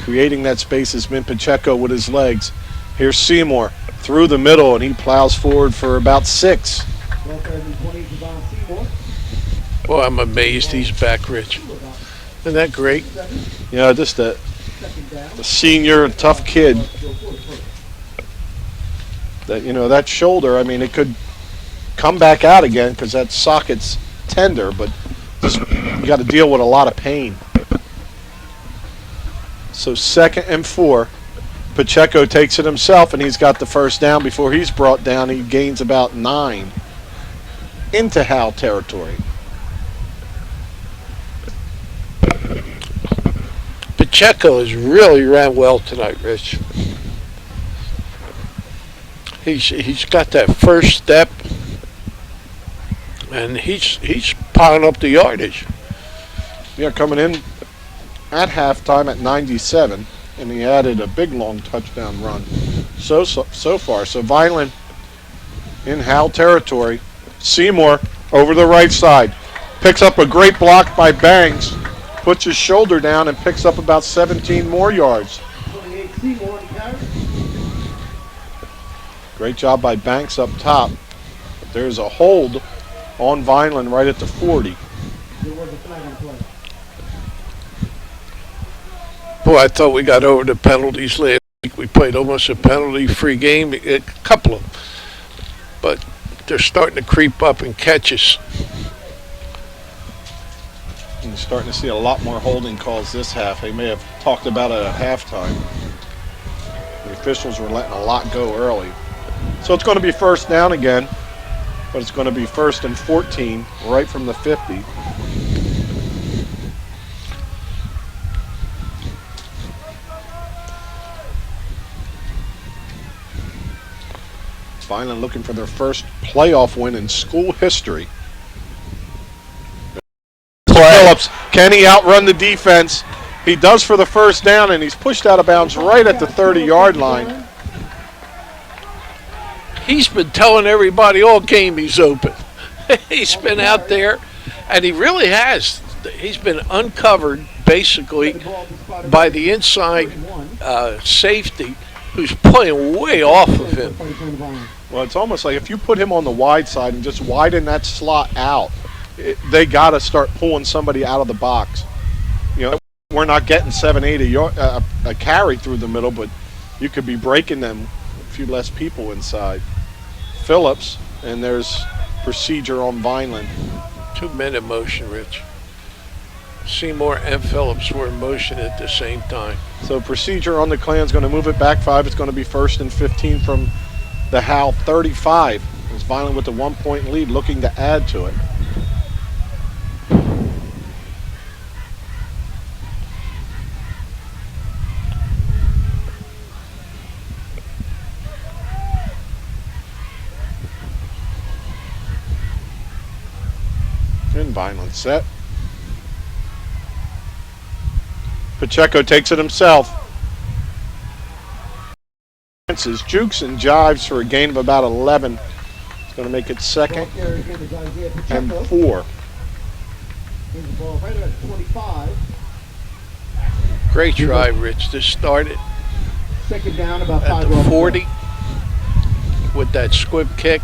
B: creating that space has been Pacheco with his legs. Here's Seymour through the middle, and he plows forward for about 6.
A: Boy, I'm amazed he's back, Rich. Isn't that great?
B: Yeah, just a senior, tough kid. That shoulder, I mean, it could come back out again because that socket's tender, but you got to deal with a lot of pain. So 2nd and 4. Pacheco takes it himself, and he's got the first down. Before he's brought down, he gains about 9 into Howell territory.
A: Pacheco has really ran well tonight, Rich. He's got that first step, and he's piling up the yardage.
B: Yeah, coming in at halftime at 97, and he added a big long touchdown run so far. So Vineland in Howell territory. Seymour over the right side. Picks up a great block by Banks. Puts his shoulder down and picks up about 17 more yards. Great job by Banks up top. But there's a hold on Vineland right at the 40.
A: Boy, I thought we got over the penalties last week. We played almost a penalty-free game, a couple of them. But they're starting to creep up and catch us.
B: And you're starting to see a lot more holding calls this half. They may have talked about it at halftime. The officials were letting a lot go early. So it's going to be first down again, but it's going to be 1st and 14 right from the 50. Vineland looking for their first playoff win in school history. Phillips, can he outrun the defense? He does for the first down, and he's pushed out of bounds right at the 30-yard line.
A: He's been telling everybody all game he's open. He's been out there, and he really has. He's been uncovered basically by the inside safety who's playing way off of him.
B: Well, it's almost like if you put him on the wide side and just widen that slot out, they got to start pulling somebody out of the box. We're not getting 7-8 a carry through the middle, but you could be breaking them a few less people inside. Phillips, and there's procedure on Vineland.
A: 2-minute motion, Rich. Seymour and Phillips were in motion at the same time.
B: So procedure on the Klan's going to move it back 5. It's going to be 1st and 15 from the Howell 35. It's Violent with the 1-point lead, looking to add to it. And Violent set. Pacheco takes it himself. Jukes and jives for a gain of about 11. It's going to make it 2nd and 4.
A: Great try, Rich, to start it
C: Second down, about
A: at
C: 5
A: the
C: yards.
A: 40 with that squib kick.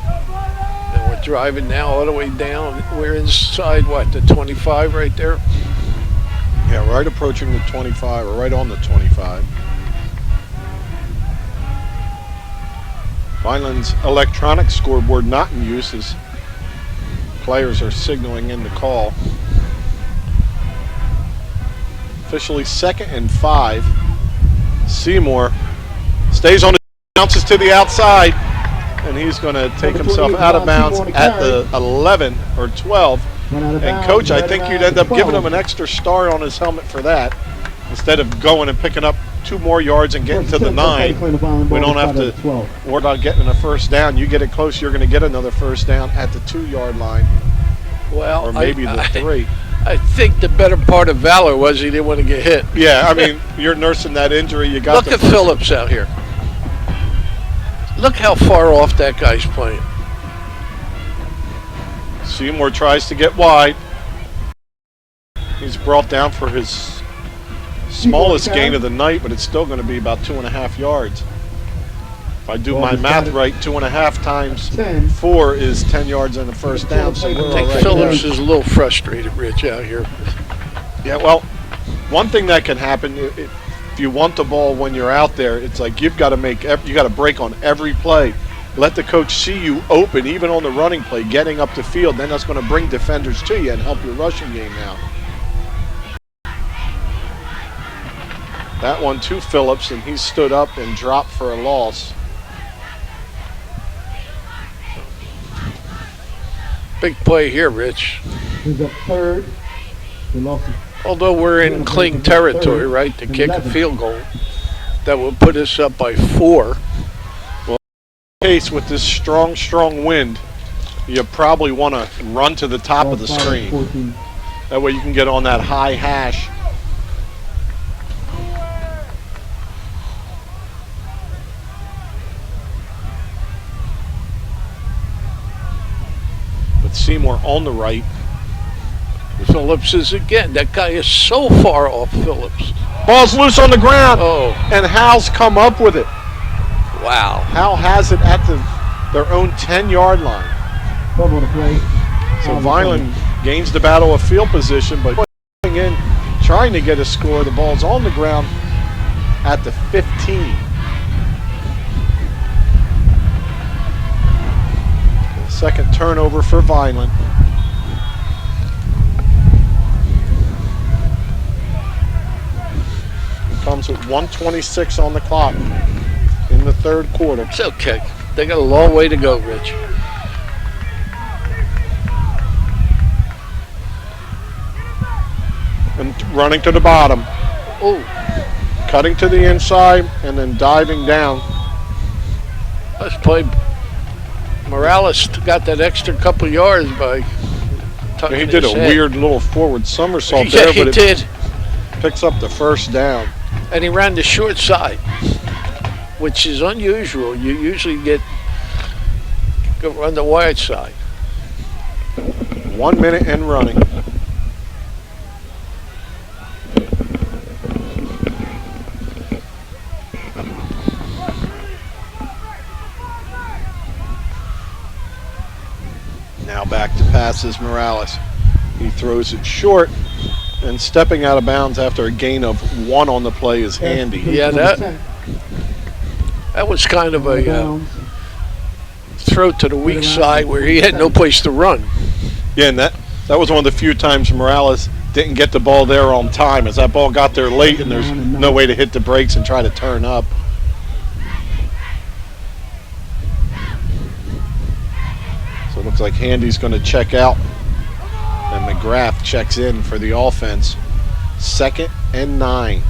A: And we're driving now all the way down. We're inside, what, the 25 right there?
B: Yeah, right approaching the 25, or right on the 25. Vineland's electronic scoreboard not in use as players are signaling in the call. Officially 2nd and 5. Seymour stays on, bounces to the outside, and he's going to take himself out of bounds at the 11 or 12. And Coach, I think you'd end up giving him an extra star on his helmet for that, instead of going and picking up 2 more yards and getting to the 9. We don't have to worry about getting a first down. You get it close, you're going to get another first down at the 2-yard line,
A: Well,
B: or maybe the 3.
A: I think the better part of Valor was he didn't want to get hit.
B: Yeah, I mean, you're nursing that injury. You got.
A: Look at Phillips out here. Look how far off that guy's playing.
B: Seymour tries to get wide. He's brought down for his smallest gain of the night, but it's still going to be about 2.5 yards. If I do my math right, 2.5 times 4 is 10 yards and a first down. So we're
A: I think
B: all right.
A: Phillips is a little frustrated, Rich, out here.
B: Yeah, well, one thing that can happen if you want the ball when you're out there, it's like you've got to break on every play. Let the coach see you open, even on the running play, getting up the field. Then that's going to bring defenders to you and help your rushing game out. That one to Phillips, and he stood up and dropped for a loss.
A: Big play here, Rich.
C: He's up 3rd. They lost it.
A: Although we're in clean territory, right, to kick a field goal, that would put us up by 4.
B: Well, in case with this strong wind, you probably want to run to the top of the screen.
C: 14.
B: That way you can get on that high hash. With Seymour on the right.
A: Phillips is again. That guy is so far off Phillips.
B: Ball's loose on the ground.
A: Oh,
B: And Howell's come up with it.
A: wow.
B: Howell has it at their own 10-yard line.
C: Fumble on the play.
B: So Vineland gains the battle of field position, but in, trying to get a score. The ball's on the ground at the 15. The second turnover for Vineland. Comes with 1:26 on the clock in the 3rd quarter.
A: It's okay. They got a long way to go, Rich.
B: And running to the bottom,
A: Oh,
B: cutting to the inside, and then diving down.
A: let's play. Morales got that extra couple yards by tucking
B: He did a
A: his head.
B: weird little forward somersault
A: Yeah,
B: there,
A: he
B: but it
A: did.
B: picks up the first down.
A: And he ran the short side, which is unusual. You usually go run the wide side.
B: 1 minute and running. Now back to passes Morales. He throws it short, and stepping out of bounds after a gain of 1 on the play is handy.
A: Yeah, that was kind of a throw to the weak side where he had no place to run.
B: Yeah, and that That was one of the few times Morales didn't get the ball there on time, as that ball got there late and there's no way to hit the brakes and try to turn up. So it looks like Handy's going to check out, and McGrath checks in for the offense. 2nd and 9.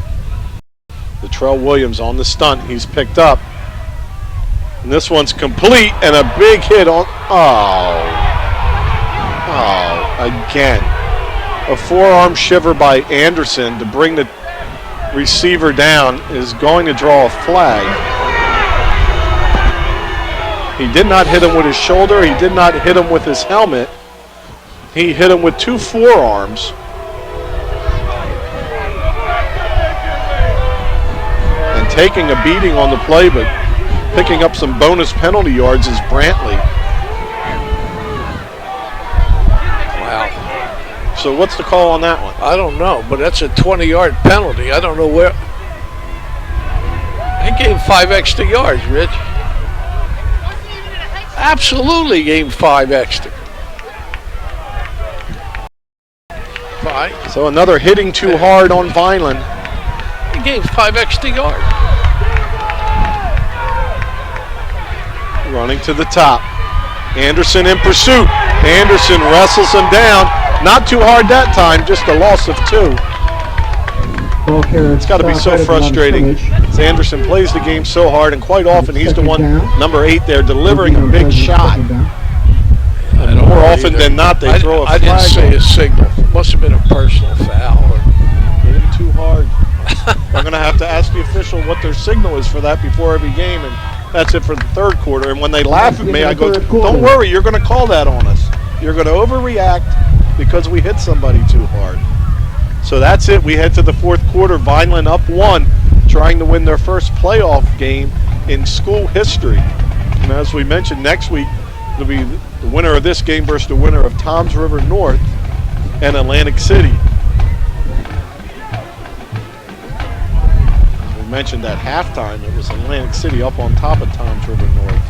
B: Latrell Williams on the stunt. He's picked up. And this one's complete, and a big hit on. Again. A forearm shiver by Anderson to bring the receiver down is going to draw a flag. He did not hit him with his shoulder. He did not hit him with his helmet. He hit him with 2 forearms. And taking a beating on the play, but picking up some bonus penalty yards is Brantley.
A: Wow.
B: So what's the call on that one?
A: I don't know, but that's a 20-yard penalty. I don't know where. They gave him 5 extra yards, Rich. Absolutely gave him 5 extra. 5.
B: So another hitting too hard on Vineland.
A: He gave 5 extra yards.
B: Running to the top. Anderson in pursuit. Anderson wrestles him down. Not too hard that time, just a loss of 2. It's got to be so frustrating. Anderson plays the game so hard, and quite often he's the one, number 8 there, delivering a big shot. And more often than not, they throw a flag.
A: I didn't say a signal. Must have been a personal foul.
B: Hitting too hard. I'm going to have to ask the official what their signal is for that before every game, and that's it for the 3rd quarter. And when they laugh at me, I go, don't worry, you're going to call that on us. You're going to overreact because we hit somebody too hard. So that's it. We head to the 4th quarter. Vineland up 1, trying to win their first playoff game in school history. And as we mentioned, next week it'll be the winner of this game versus the winner of Toms River North and Atlantic City. As we mentioned at halftime, it was Atlantic City up on top of Toms River North.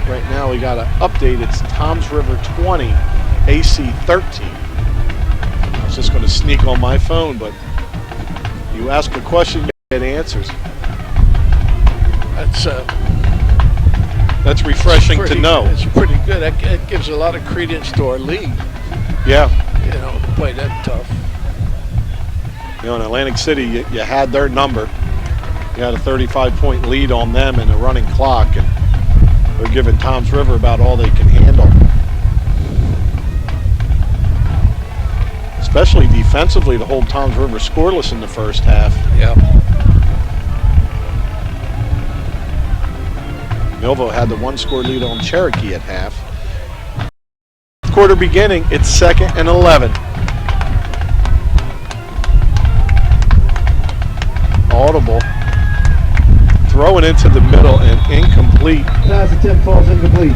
B: Right now we got an update. It's Toms River 20, AC 13. I was just going to sneak on my phone, but you ask a question, you get answers. That's refreshing to know.
A: It's pretty good. That gives a lot of credence to our league.
B: Yeah.
A: You know, to play that tough.
B: You know, in Atlantic City, you had their number. You had a 35-point lead on them and a running clock, and they're giving Toms River about all they can handle. Especially defensively to hold Toms River scoreless in the first half.
A: Yeah.
B: Millville had the 1-score lead on Cherokee at half. Quarter beginning, it's 2nd and 11. Audible. Throwing into the middle and incomplete.
C: Pass attempt falls incomplete.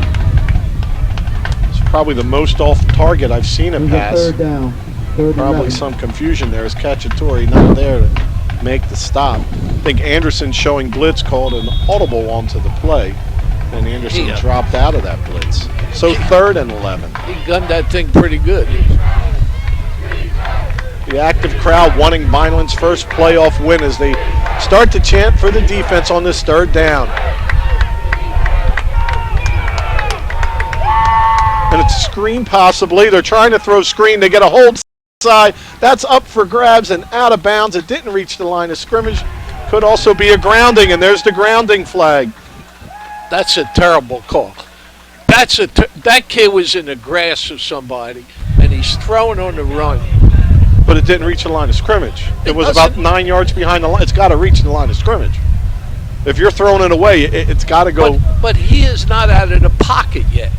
B: It's probably the most off target I've seen him pass.
C: 3rd down. 3rd
B: Probably
C: 11.
B: some confusion there as Cacciatore not there to make the stop. I think Anderson showing blitz called an audible onto the play, and Anderson dropped out of that blitz. So 3rd and 11.
A: He gunned that thing pretty good.
B: The active crowd wanting Vineland's first playoff win as they start to chant for the defense on this 3rd down. And it's a screen possibly. They're trying to throw screen. They get a hold side. That's up for grabs and out of bounds. It didn't reach the line of scrimmage. Could also be a grounding, and there's the grounding flag.
A: That's a terrible call. That kid was in the grass of somebody, and he's throwing on the run.
B: But it didn't reach the line of scrimmage. It was about 9 yards behind the line. It's got to reach the line of scrimmage. If you're throwing it away, it's got to go.
A: But he is not out of the pocket yet.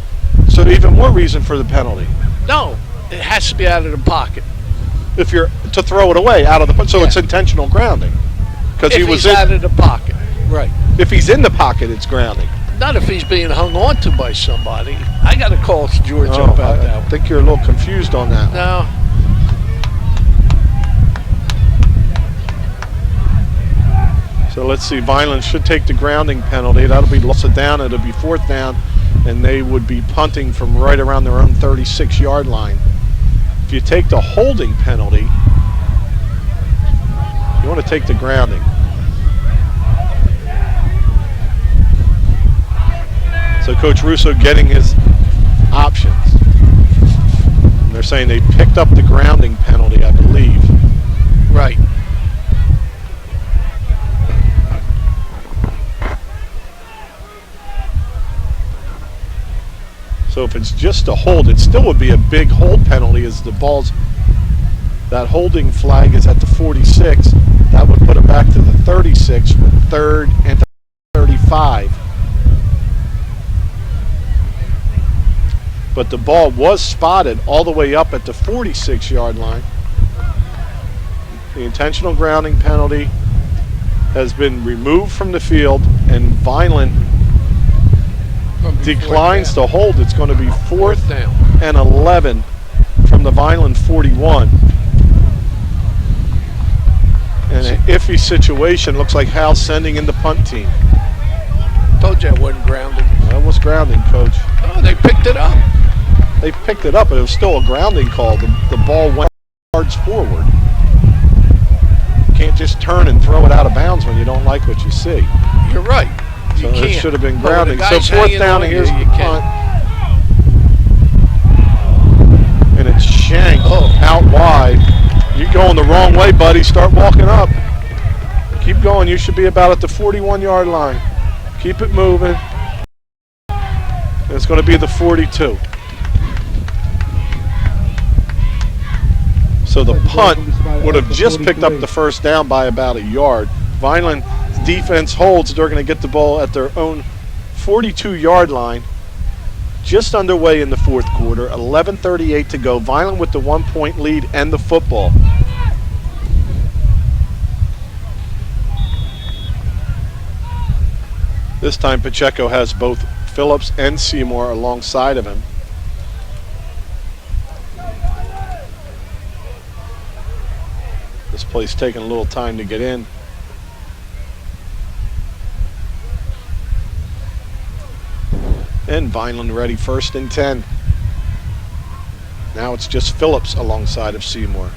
B: So even more reason for the penalty.
A: No, it has to be out of the pocket.
B: If you're to throw it away out of the, so it's intentional grounding. Because he was
A: out of the pocket, right?
B: If he's in the pocket, it's grounding.
A: Not if he's being hung on to by somebody. I got to call George up about that.
B: I think you're a little confused on that.
A: No.
B: So let's see. Vineland should take the grounding penalty. That'll be loss of down. It'll be 4th down and they would be punting from right around their own 36-yard line. If you take the holding penalty, you want to take the grounding. So Coach Russo getting his options. They're saying they picked up the grounding penalty, I believe.
A: Right.
B: So if it's just a hold, it still would be a big hold penalty as the ball's, that holding flag is at the 46. That would put it back to the 36 with 3rd and 35. But the ball was spotted all the way up at the 46-yard line. The intentional grounding penalty has been removed from the field, and Vineland declines to hold. It's going to be 4th
A: down
B: and 11 from the Vineland 41. And an iffy situation. Looks like Howell sending in the punt team.
A: Told you it wasn't grounding.
B: That was grounding, Coach.
A: Oh, they picked it up.
B: They picked it up, but it was still a grounding call. The ball went yards forward. You can't just turn and throw it out of bounds when you don't like what you see.
A: You're right.
B: So
A: You
B: it
A: can't.
B: should have been
A: But when the
B: grounding. So
A: guy's
B: 4th
A: hanging
B: down,
A: on
B: and
A: you,
B: here's
A: you
B: the
A: can't.
B: punt. And it's shanked out wide. You're going the wrong way, buddy. Start walking up. Keep going. You should be about at the 41-yard line. Keep it moving. And it's going to be the 42. So the punt would have just picked up the 1st down by about a yard. Vineland's defense holds. They're going to get the ball at their own 42-yard line. Just underway in the 4th quarter. 11:38 to go. Vineland with the 1-point lead and the football. This time Pacheco has both Phillips and Seymour alongside of him. This play's taking a little time to get in. And Vineland ready, 1st and 10. Now it's just Phillips alongside of Seymour.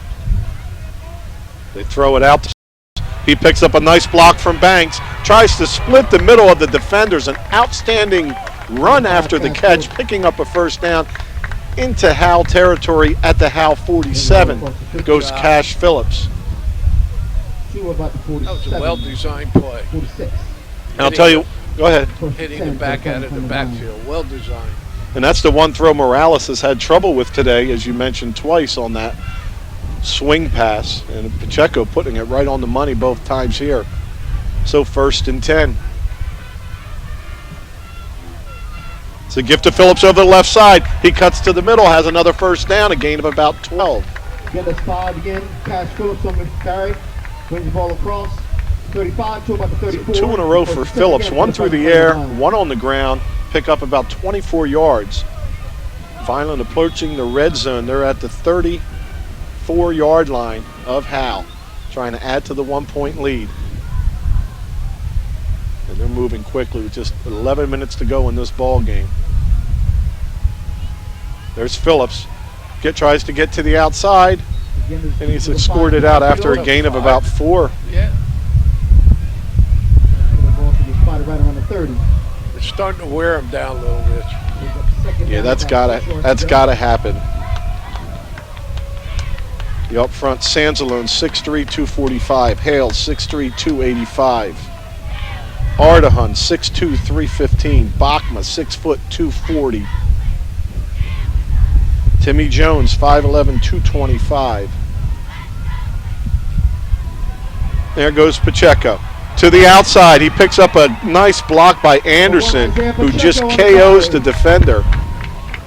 B: They throw it out. He picks up a nice block from Banks. Tries to split the middle of the defenders. An outstanding run after the catch, picking up a 1st down into Howell territory at the Howell 47. Goes Cash Phillips.
C: That
A: was a well-designed play.
C: 46.
B: And I'll tell you, go ahead.
A: Hitting it back out of the backfield. Well designed.
B: And that's the one throw Morales has had trouble with today, as you mentioned twice on that swing pass. And Pacheco putting it right on the money both times here. So 1st and 10. It's a gift to Phillips over the left side. He cuts to the middle, has another 1st down, a gain of about 12.
C: Again, that's 5 again. Cash Phillips on the carry. Brings the ball across. 35 to about the 34.
B: So 2 in a row for Phillips. 1 through the air, 1 on the ground. Pick up about 24 yards. Vineland approaching the red zone. They're at the 34-yard line of Howell, trying to add to the 1-point lead. And they're moving quickly with just 11 minutes to go in this ball game. There's Phillips. Tries to get to the outside, and he's escorted out after a gain of about 4.
A: Yeah.
C: The ball can be spotted right around the 30.
A: It's starting to wear him down a little bit.
B: Yeah, that's gotta happen. The up front, Sanzalone, 6'3", 245. Hale, 6'3", 285. Ardahan, 6'2", 315. Bachma, 6 foot, 240. Timmy Jones, 5'11", 225. There goes Pacheco. To the outside, he picks up a nice block by Anderson, who just KOs the defender.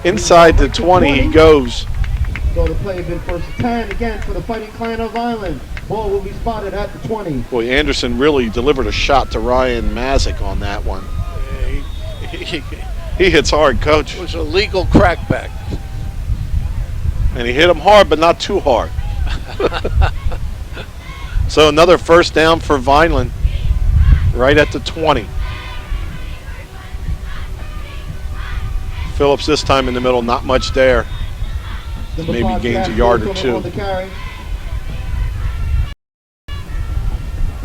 B: Inside the 20 he goes.
C: So the play has been 1st and 10 again for the Fighting Clan of Vineland. Ball will be spotted at the 20.
B: Boy, Anderson really delivered a shot to Ryan Mazik on that one. He hits hard, Coach.
A: It was a legal crackback.
B: And he hit him hard, but not too hard. So another 1st down for Vineland, right at the 20. Phillips this time in the middle, not much there.
C: Number
B: Maybe
C: 5,
B: gains a
C: Jack
B: yard or
C: Wilson
B: two.
C: on the carry.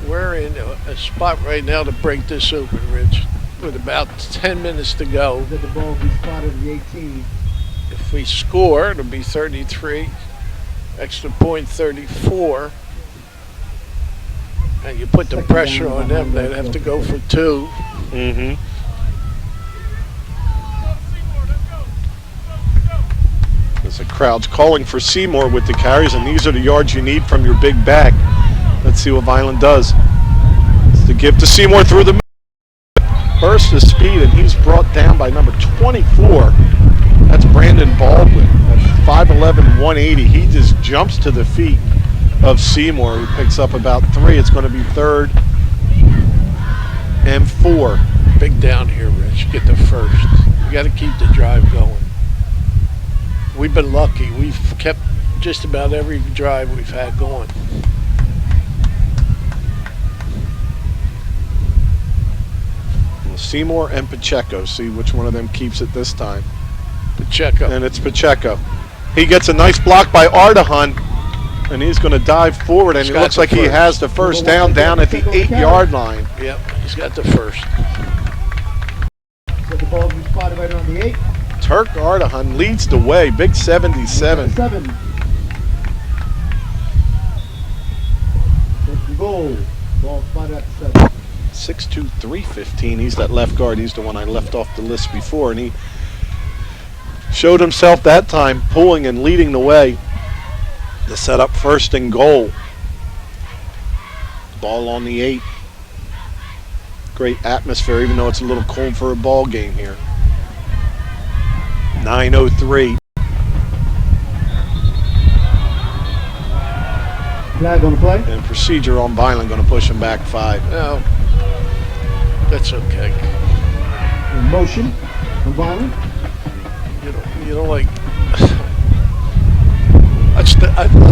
A: We're in a spot right now to break this open, Rich, with about 10 minutes to go.
C: That the ball will be spotted at the 18.
A: If we score, it'll be 33. Extra point 34. And you put the
C: Second
A: pressure
C: down
A: on them,
C: behind
A: they'd
C: that
A: have to
C: field.
A: go for 2.
B: Mm-hmm. As the crowd's calling for Seymour with the carries, and these are the yards you need from your big back. Let's see what Violent does. It's the give to Seymour through the middle. Burst of speed, and he's brought down by number 24. That's Brandon Baldwin. At 5'11", 180. He just jumps to the feet of Seymour, who picks up about 3. It's going to be 3rd and 4.
A: Big down here, Rich. Get the first. You got to keep the drive going. We've been lucky. We've kept just about every drive we've had going.
B: Well, Seymour and Pacheco. See which one of them keeps it this time.
A: Pacheco.
B: And it's Pacheco. He gets a nice block by Ardahan, and he's going to dive forward, and
A: He's
B: it
A: got
B: looks
A: the
B: like he
A: first.
B: has the first down at the 8-yard line.
A: Yep, he's got the first.
C: So the ball will be spotted right around the 8.
B: Turk Ardahan leads the way, big 77.
C: 7. Second goal. Ball spotted at the 7.
B: 6'2", 315. He's that left guard. He's the one I left off the list before, and he showed himself that time, pulling and leading the way to set up 1st and goal. Ball on the 8. Great atmosphere, even though it's a little cold for a ball game here. 9:03.
C: Flag on the play.
B: And procedure on Violent, going to push him back 5.
A: No, that's okay.
C: In motion from Violent.
A: You know, like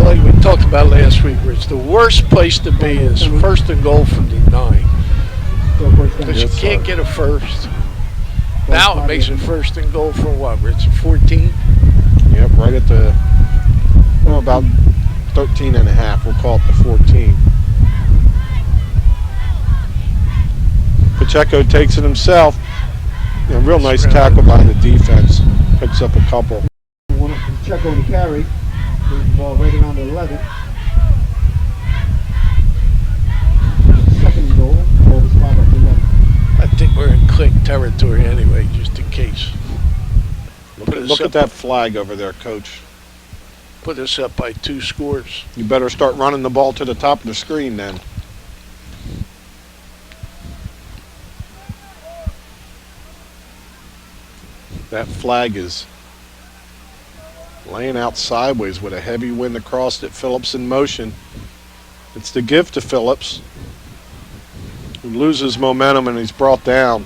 A: like we talked about last week, Rich. The worst place to be is 1st and goal from the 9,
C: So first down.
A: because you
B: Yes,
A: can't
B: sir.
A: get a first. Now it makes it 1st and goal from what, Rich? 14.
B: Yep, right at the, about 13 and a half. We'll call it the 14. Pacheco takes it himself. Real nice tackle by the defense. Picks up a couple.
C: One up from Check on the carry. Brings the ball right around the 11. Second goal. Ball was spotted at the 11.
A: I think we're in click territory anyway, just in case.
B: Look at that flag over there, Coach.
A: Put us up by 2 scores.
B: You better start running the ball to the top of the screen then. That flag is laying out sideways with a heavy wind across it. Phillips in motion. It's the give to Phillips, who loses momentum and he's brought down.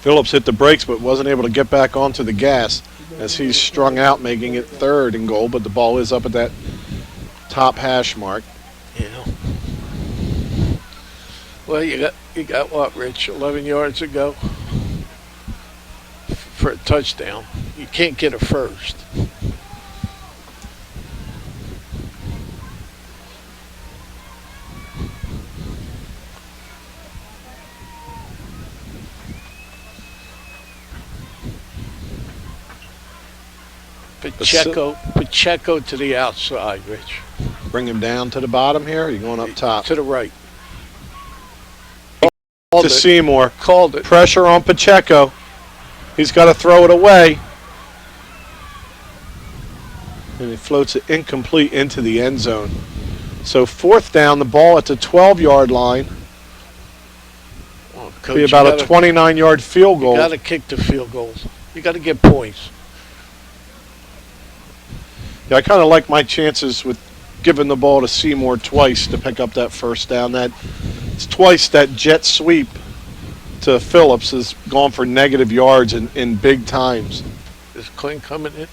B: Phillips hit the brakes but wasn't able to get back onto the gas as he's strung out, making it 3rd and goal, but the ball is up at that top hash mark.
A: Yeah. Well, you got what, Rich? 11 yards to go for a touchdown. You can't get a first. Pacheco to the outside, Rich.
B: Bring him down to the bottom here. Or are you going up top?
A: To the right.
B: To Seymour.
A: Called it.
B: Pressure on Pacheco. He's got to throw it away. And he floats it incomplete into the end zone. So 4th down, the ball at the 12-yard line.
A: Oh,
B: Be about a 29-yard field goal.
A: You got to kick the field goals. You got to get points.
B: Yeah, I kind of like my chances with giving the ball to Seymour twice to pick up that 1st down. It's twice that jet sweep to Phillips has gone for negative yards in big times.
A: Is Kling coming in?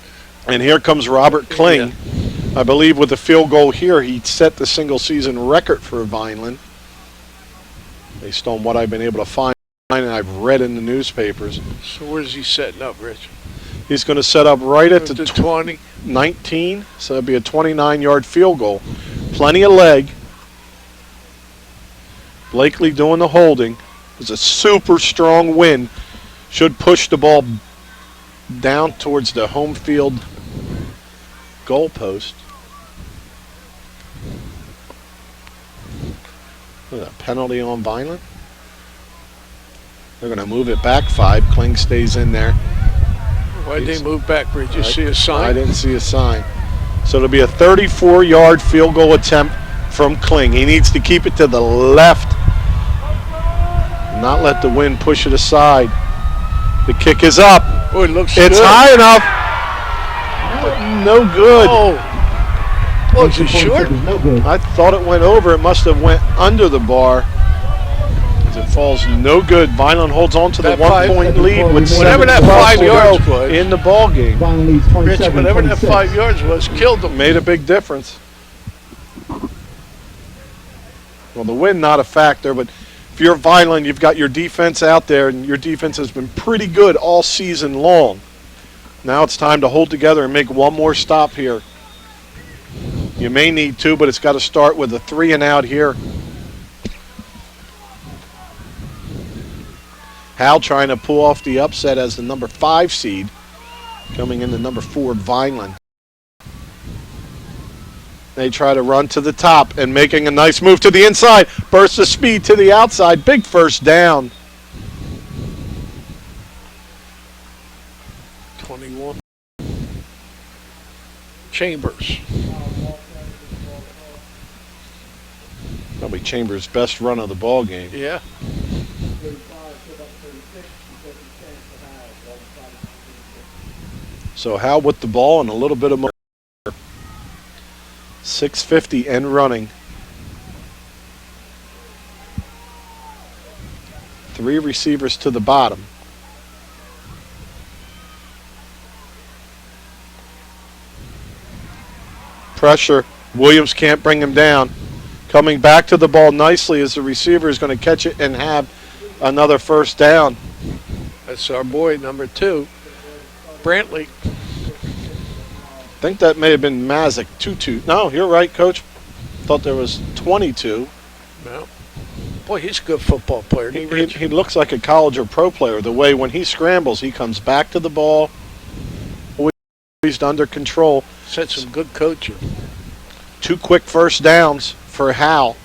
B: And here comes Robert Kling. Yeah. I believe with the field goal here, he set the single-season record for Vineland, based on what I've been able to find. And I've read in the newspapers.
A: So where's he setting up, Rich?
B: He's going to set up right at the
A: 20.
B: 19, so it'll be a 29-yard field goal. Plenty of leg. Blakely doing the holding. It's a super strong wind. Should push the ball down towards the home field goalpost. A penalty on Vineland. They're going to move it back 5. Kling stays in there.
A: Why did they move back, Rich? Did you see a sign?
B: I didn't see a sign. So it'll be a 34-yard field goal attempt from Kling. He needs to keep it to the left, not let the wind push it aside. The kick is up.
A: Oh, it looks
B: It's
A: good.
B: high enough, but no good.
A: Oh, was it short?
C: No good.
B: I thought it went over. It must have went under the bar. As it falls no good. Vineland holds on to the
A: That
B: 1-point lead with
A: whatever that
B: 7:12
A: 5
B: to
A: yards
B: go
A: was.
B: in the ball game.
C: Vineland leads
A: Rich,
C: 27,
A: whatever that
C: 26.
A: 5 yards was, killed them.
B: Made a big difference. Well, the wind not a factor, but if you're Vineland, you've got your defense out there, and your defense has been pretty good all season long. Now it's time to hold together and make one more stop here. You may need to, but it's got to start with a 3-and-out here. Howell trying to pull off the upset as the number 5 seed, coming into number 4, Vineland. They try to run to the top and making a nice move to the inside. Burst of speed to the outside. Big first down.
A: 21. Chambers.
B: Probably Chambers' best run of the ball game.
A: Yeah.
B: So Howell with the ball and a little bit of motor. 6:50 and running. 3 receivers to the bottom. Pressure. Williams can't bring him down. Coming back to the ball nicely as the receiver is going to catch it and have another first down.
A: That's our boy, number 2. Brantley.
B: I think that may have been Mazik, 2-2. No, you're right, Coach. Thought there was 22.
A: No. Boy, he's a good football player.
B: He looks like a college or pro player. The way when he scrambles, he comes back to the ball, always under control.
A: Said some good coaching.
B: 2 quick first downs for Howell.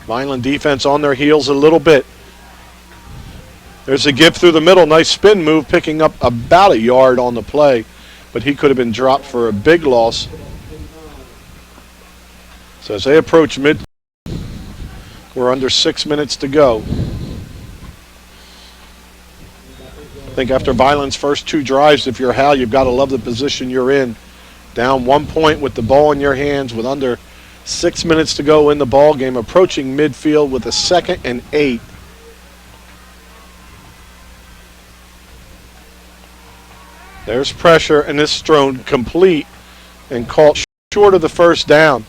B: Vineland defense on their heels a little bit. There's a give through the middle. Nice spin move, picking up about a yard on the play, but he could have been dropped for a big loss. So as they approach mid, we're under 6 minutes to go. I think after Vineland's first 2 drives, if you're Howell, you've got to love the position you're in. Down 1 point with the ball in your hands with under 6 minutes to go in the ball game, approaching midfield with a 2nd and 8. There's pressure, and this thrown complete and caught short of the first down.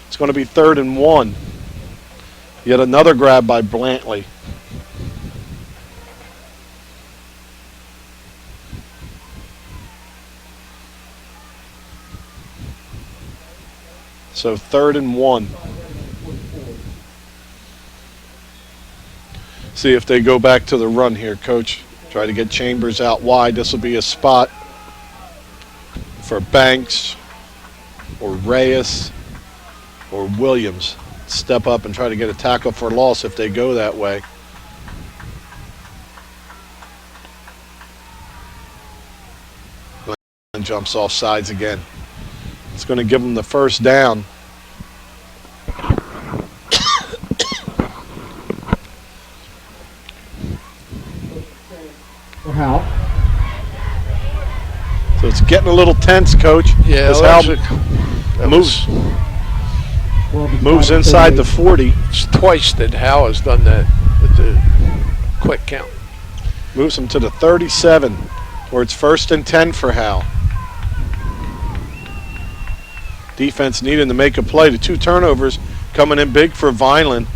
B: It's going to be 3rd and 1. Yet another grab by Brantley. So 3rd and 1. See if they go back to the run here, Coach. Try to get Chambers out wide. This will be a spot for Banks or Reyes or Williams. Step up and try to get a tackle for loss if they go that way. And jumps off sides again. It's going to give them the first down.
C: For Howell.
B: So it's getting a little tense, Coach.
A: Yeah,
B: as
A: that
B: Howell
A: was
B: moves inside the 40.
A: It's twice that Howell has done that with the quick count.
B: Moves him to the 37, where it's 1st and 10 for Howell. Defense needing to make a play. The 2 turnovers coming in big for Vineland.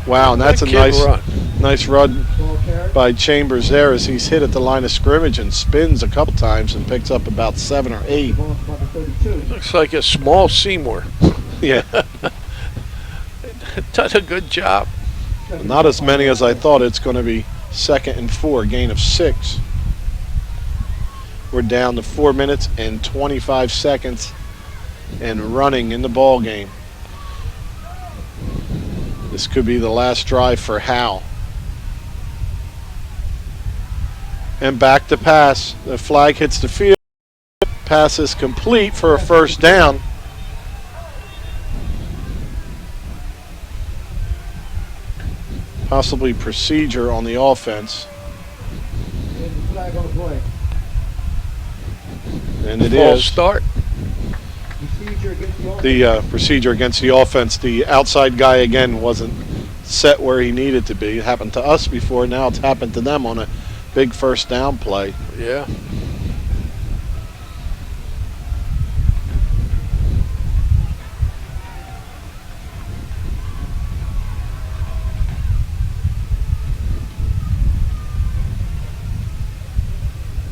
B: Wow, and that's a
A: Good kid
B: nice run
C: Ball carried.
B: by Chambers there as he's hit at the line of scrimmage and spins a couple times and picks up about 7 or 8.
C: Ball from number 32.
A: Looks like a small Seymour.
B: Yeah,
A: Done a good job.
B: not as many as I thought. It's going to be 2nd and 4, gain of 6. We're down to 4 minutes and 25 seconds and running in the ball game. This could be the last drive for Howell. And back to pass. The flag hits the field. Pass is complete for a first down. Possibly procedure on the offense.
C: And the flag on the play.
B: And it
A: False
B: is.
A: start.
C: Procedure against the offense.
B: The procedure against the offense. The outside guy, again, wasn't set where he needed to be. It happened to us before. Now it's happened to them on a big first down play.
A: Yeah.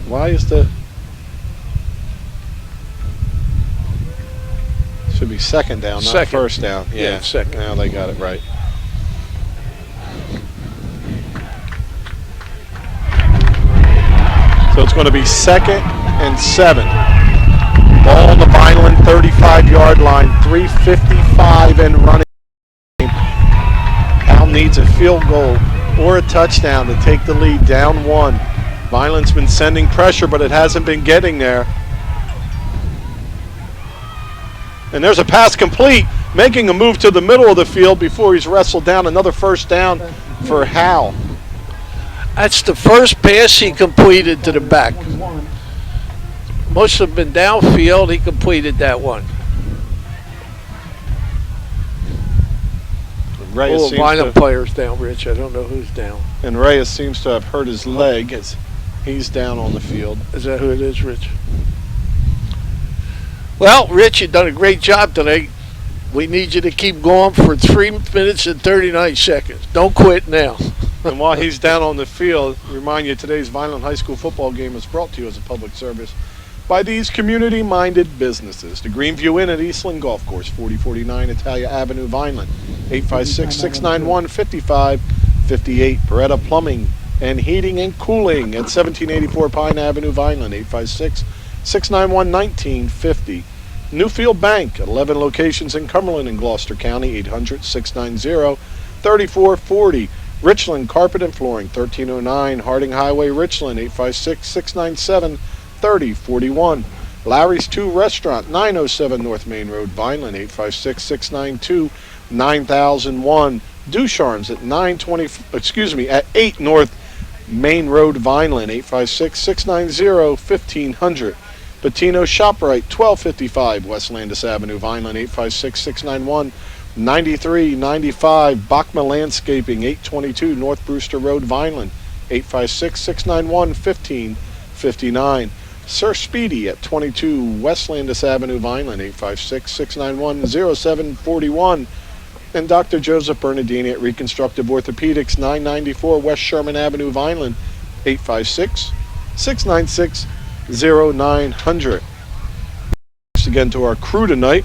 B: Why is the... Should be second down, not
A: Second.
B: first down.
A: Yeah, second.
B: Now they got it right. So it's going to be 2nd and 7. Ball on the Vineland 35-yard line, 3:55 and running. Hal needs a field goal or a touchdown to take the lead, down 1. Vineland's been sending pressure, but it hasn't been getting there. And there's a pass complete, making a move to the middle of the field before he's wrestled down. Another first down for Howell.
A: That's the first pass he completed to the back.
C: 21.
A: Most have been downfield. He completed that one.
B: Reyes
A: Full of
B: seems
A: lineup
B: to,
A: players down, Rich. I don't know who's down.
B: and Reyes seems to have hurt his leg as he's down on the field.
A: Is that who it is, Rich? Well, Rich, you've done a great job tonight. We need you to keep going for 3 minutes and 39 seconds. Don't quit now.
B: And while he's down on the field, remind you today's Vineland High School football game is brought to you as a public service by these community-minded businesses. The Greenview Inn at Eastland Golf Course, 4049 Italia Avenue, Vineland, 856-691-5558. Beretta Plumbing and Heating and Cooling at 1784 Pine Avenue, Vineland, 856-691-1950. Newfield Bank at 11 locations in Cumberland and Gloucester County, 800-690-3440. Richland Carpet and Flooring, 1309 Harding Highway, Richland, 856-697-3041. Larry's 2 Restaurant, 907 North Main Road, Vineland, 856-692-9001. Ducharme's at 8 North Main Road, Vineland, 856-690-1500. Patino ShopRite, 1255 West Landis Avenue, Vineland, 856-691-9395. Bachma Landscaping, 822 North Brewster Road, Vineland, 856-691-1559. Sir Speedy at 22 West Landis Avenue, Vineland, 856-691-0741. And Dr. Joseph Bernardini at Reconstructive Orthopedics, 994 West Sherman Avenue, Vineland, 856-696-0900. Thanks again to our crew tonight: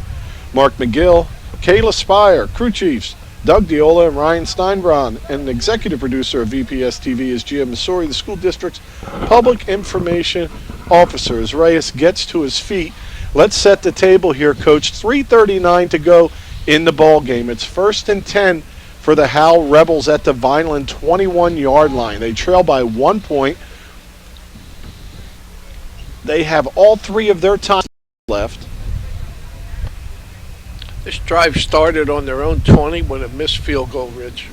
B: Mark McGill, Kayla Spire, crew chiefs Doug Diola and Ryan Steinbron, and the executive producer of VPS TV is Gia Missouri, the school district's public information officer. As Reyes gets to his feet, let's set the table here, Coach. 3:39 to go in the ball game. It's 1st and 10 for the Howell Rebels at the Vineland 21-yard line. They trail by 1 point. They have all 3 of their time left.
A: This drive started on their own 20 with a missed field goal, Rich,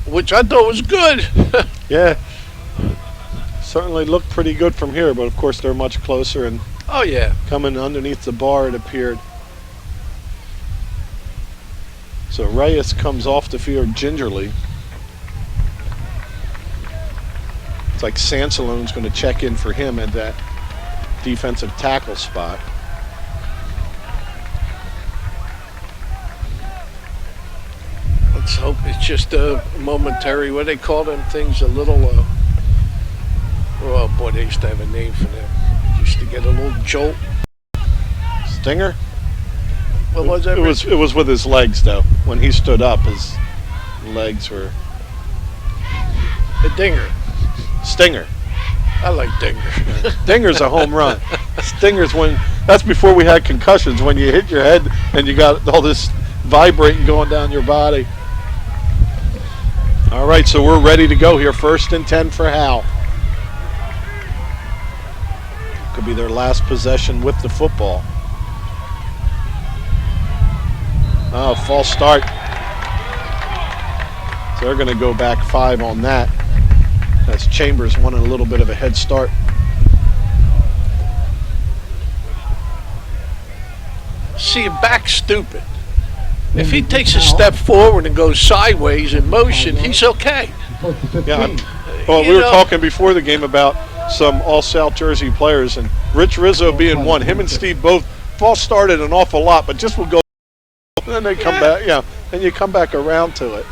A: which I thought was good.
B: Yeah, certainly looked pretty good from here, but of course they're much closer and
A: Oh, yeah.
B: coming underneath the bar, it appeared. So Reyes comes off the field gingerly. It's like Sansalone's going to check in for him at that defensive tackle spot.
A: Let's hope it's just a momentary. What do they call them things? A little. Oh boy, they used to have a name for them. Used to get a little jolt.
B: Stinger?
A: What was that?
B: It was with his legs though. When he stood up, his legs were.
A: A dinger.
B: Stinger.
A: I like dinger.
B: Dinger's a home run. Stinger's that's before we had concussions. When you hit your head and you got all this vibrating going down your body. All right, so we're ready to go here. 1st and 10 for Howell. Could be their last possession with the football. Oh, false start. So they're going to go back 5 on that. As Chambers wanted a little bit of a head start.
A: See, back stupid. If he takes a step forward and goes sideways in motion, he's okay.
B: Yeah. Well, we were talking before the game about some all-South Jersey players, and Rich Rizzo being one. Him and Steve both false started an awful lot, but just will go. And then they come back. Yeah. Then you come back around to it.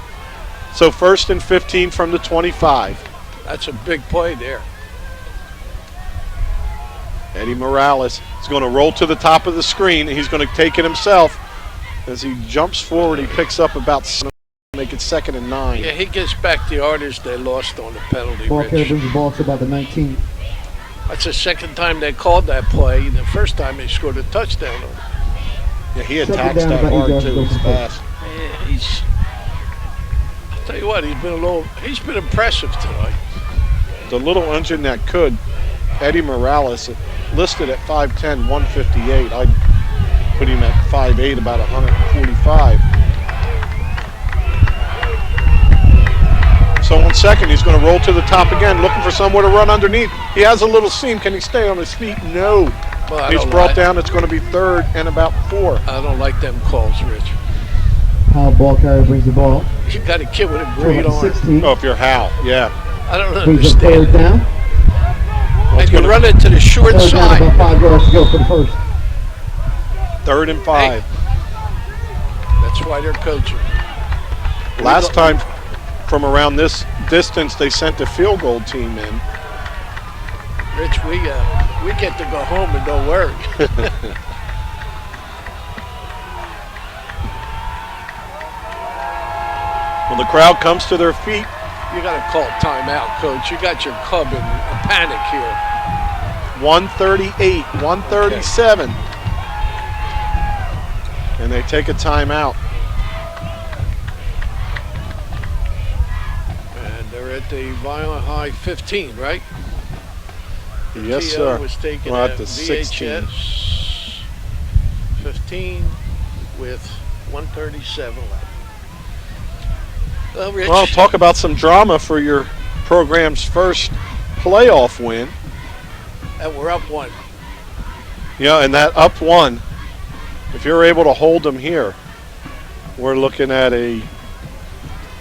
B: So 1st and 15 from the 25.
A: That's a big play there.
B: Eddie Morales is going to roll to the top of the screen, and he's going to take it himself. As he jumps forward, he picks up about 7, make it 2nd and 9.
A: Yeah, he gets back the yardage they lost on the penalty.
C: Ball carrier
A: Rich.
C: brings the ball to about the 19.
A: That's the 2nd time they called that play. The 1st time they scored a touchdown on it.
B: Yeah, he
C: Second
B: attacks
C: down,
B: that
C: about 8
B: hard
C: yards
B: too.
C: to go
B: He's
C: for
B: fast.
A: Yeah, I'll tell you what, he's been impressive tonight.
B: The little engine that could. Eddie Morales listed at 5'10", 158. I'd put him at 5'8", about 145. So on 2nd, he's going to roll to the top again, looking for somewhere to run underneath. He has a little seam. Can he stay on his feet? No.
A: Well,
B: He's brought down. It's going to be 3rd and about 4.
A: I don't like them calls, Rich.
C: Howell ball carrier brings the ball.
A: You got a kid with a
C: to
A: great
C: about
A: arm.
C: 16.
B: Oh, if you're Howell, yeah.
A: I don't
C: Brings a 3rd
A: understand.
C: down.
A: And you run it to the short
C: 3rd down,
A: side.
C: about 5 yards to go for the 1st.
B: 3rd and 5.
A: That's why they're coaching.
B: Last time from around this distance, they sent the field goal team in.
A: Rich, we get to go home and don't worry.
B: When the crowd comes to their feet,
A: You got to call timeout, Coach. You got your club in a panic here.
B: 138, 137. And they take a timeout.
A: And they're at the Violent High 15, right?
B: Yes,
A: T.O.
B: sir.
A: was taken
B: We're
A: at
B: at the
A: VHS 15 with 137 left. Well, Rich,
B: Well, talk about some drama for your program's first playoff win.
A: and we're up 1.
B: Yeah, and that up 1, if you're able to hold them here, we're looking at a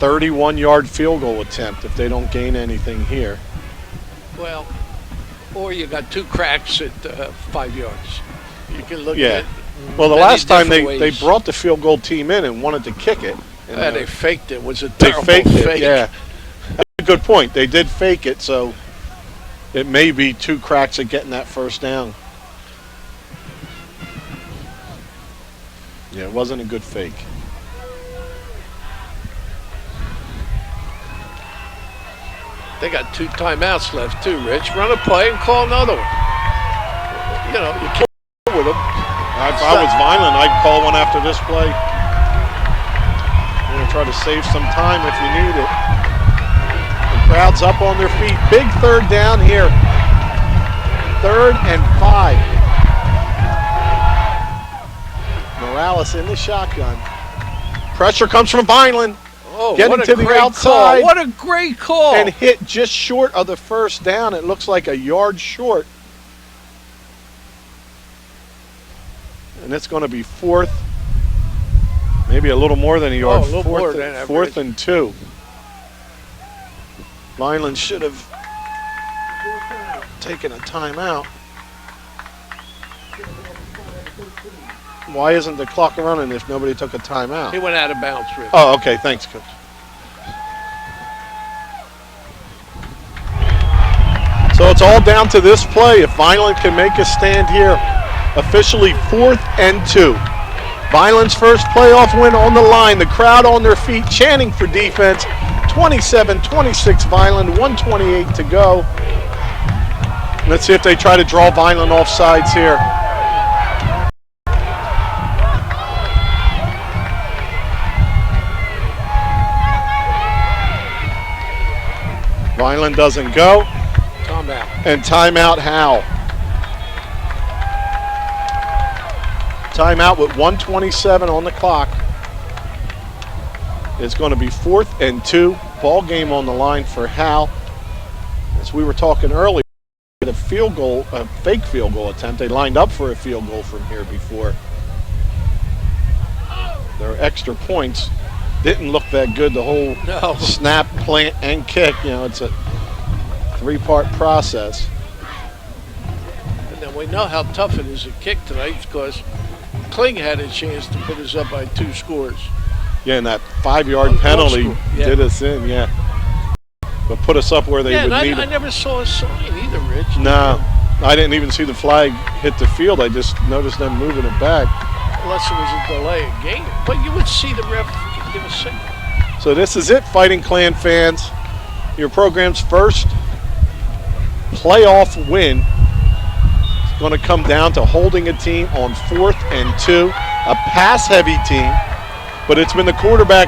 B: 31-yard field goal attempt if they don't gain anything here.
A: Well, or you got 2 cracks at 5 yards. You can look
B: Yeah.
A: at
B: Well, the
A: many
B: last time
A: different
B: they
A: ways.
B: brought the field goal team in and wanted to kick it. And,
A: Yeah, they faked it. It was a
B: they
A: terrible
B: faked it,
A: fake.
B: yeah. That's a good point. They did fake it, so it may be 2 cracks at getting that first down. Yeah, it wasn't a good fake.
A: They got 2 timeouts left too, Rich. Run a play and call another one. You know, you can't with them.
B: If I was Vineland, I'd call one after this play. I'm going to try to save some time if you need it. The crowd's up on their feet. Big 3rd down here. 3rd and 5. Morales in the shotgun. Pressure comes from Vineland.
A: Oh,
B: Getting
A: what a
B: to the
A: great
B: outside.
A: call. What a great call.
B: And hit just short of the first down. It looks like a yard short. And it's going to be 4th. Maybe a little more than a yard.
A: Oh, a little more than that,
B: 4th and 2. Vineland should have taken a timeout. why isn't the clock running if nobody took a timeout?
A: He went out of bounds, Rich.
B: Oh, okay. Thanks, Coach. So it's all down to this play. If Vineland can make a stand here, officially 4th and 2. Vineland's first playoff win on the line. The crowd on their feet chanting for defense. 27-26 Vineland, 1:28 to go. Let's see if they try to draw Vineland off sides here. Vineland doesn't go.
A: Timeout.
B: And timeout Howell. Timeout with 1:27 on the clock. It's going to be 4th and 2. Ball game on the line for Howell. As we were talking earlier, a field goal, a fake field goal attempt. They lined up for a field goal from here before. Their extra points didn't look that good. The whole snap, plant, and kick. You know, it's a 3-part process.
A: And then we know how tough it is to kick tonight because Kling had a chance to put us up by 2 scores.
B: Yeah, and that 5-yard penalty did us in, but put us up where they would need it.
A: I never saw a sign either, Rich.
B: No, I didn't even see the flag hit the field. I just noticed them moving it back.
A: Unless it was a delay of game. But you would see the ref give a signal.
B: So this is it, Fighting Clan fans. Your program's first playoff win. It's going to come down to holding a team on 4th and 2, a pass-heavy team, but it's been the quarterback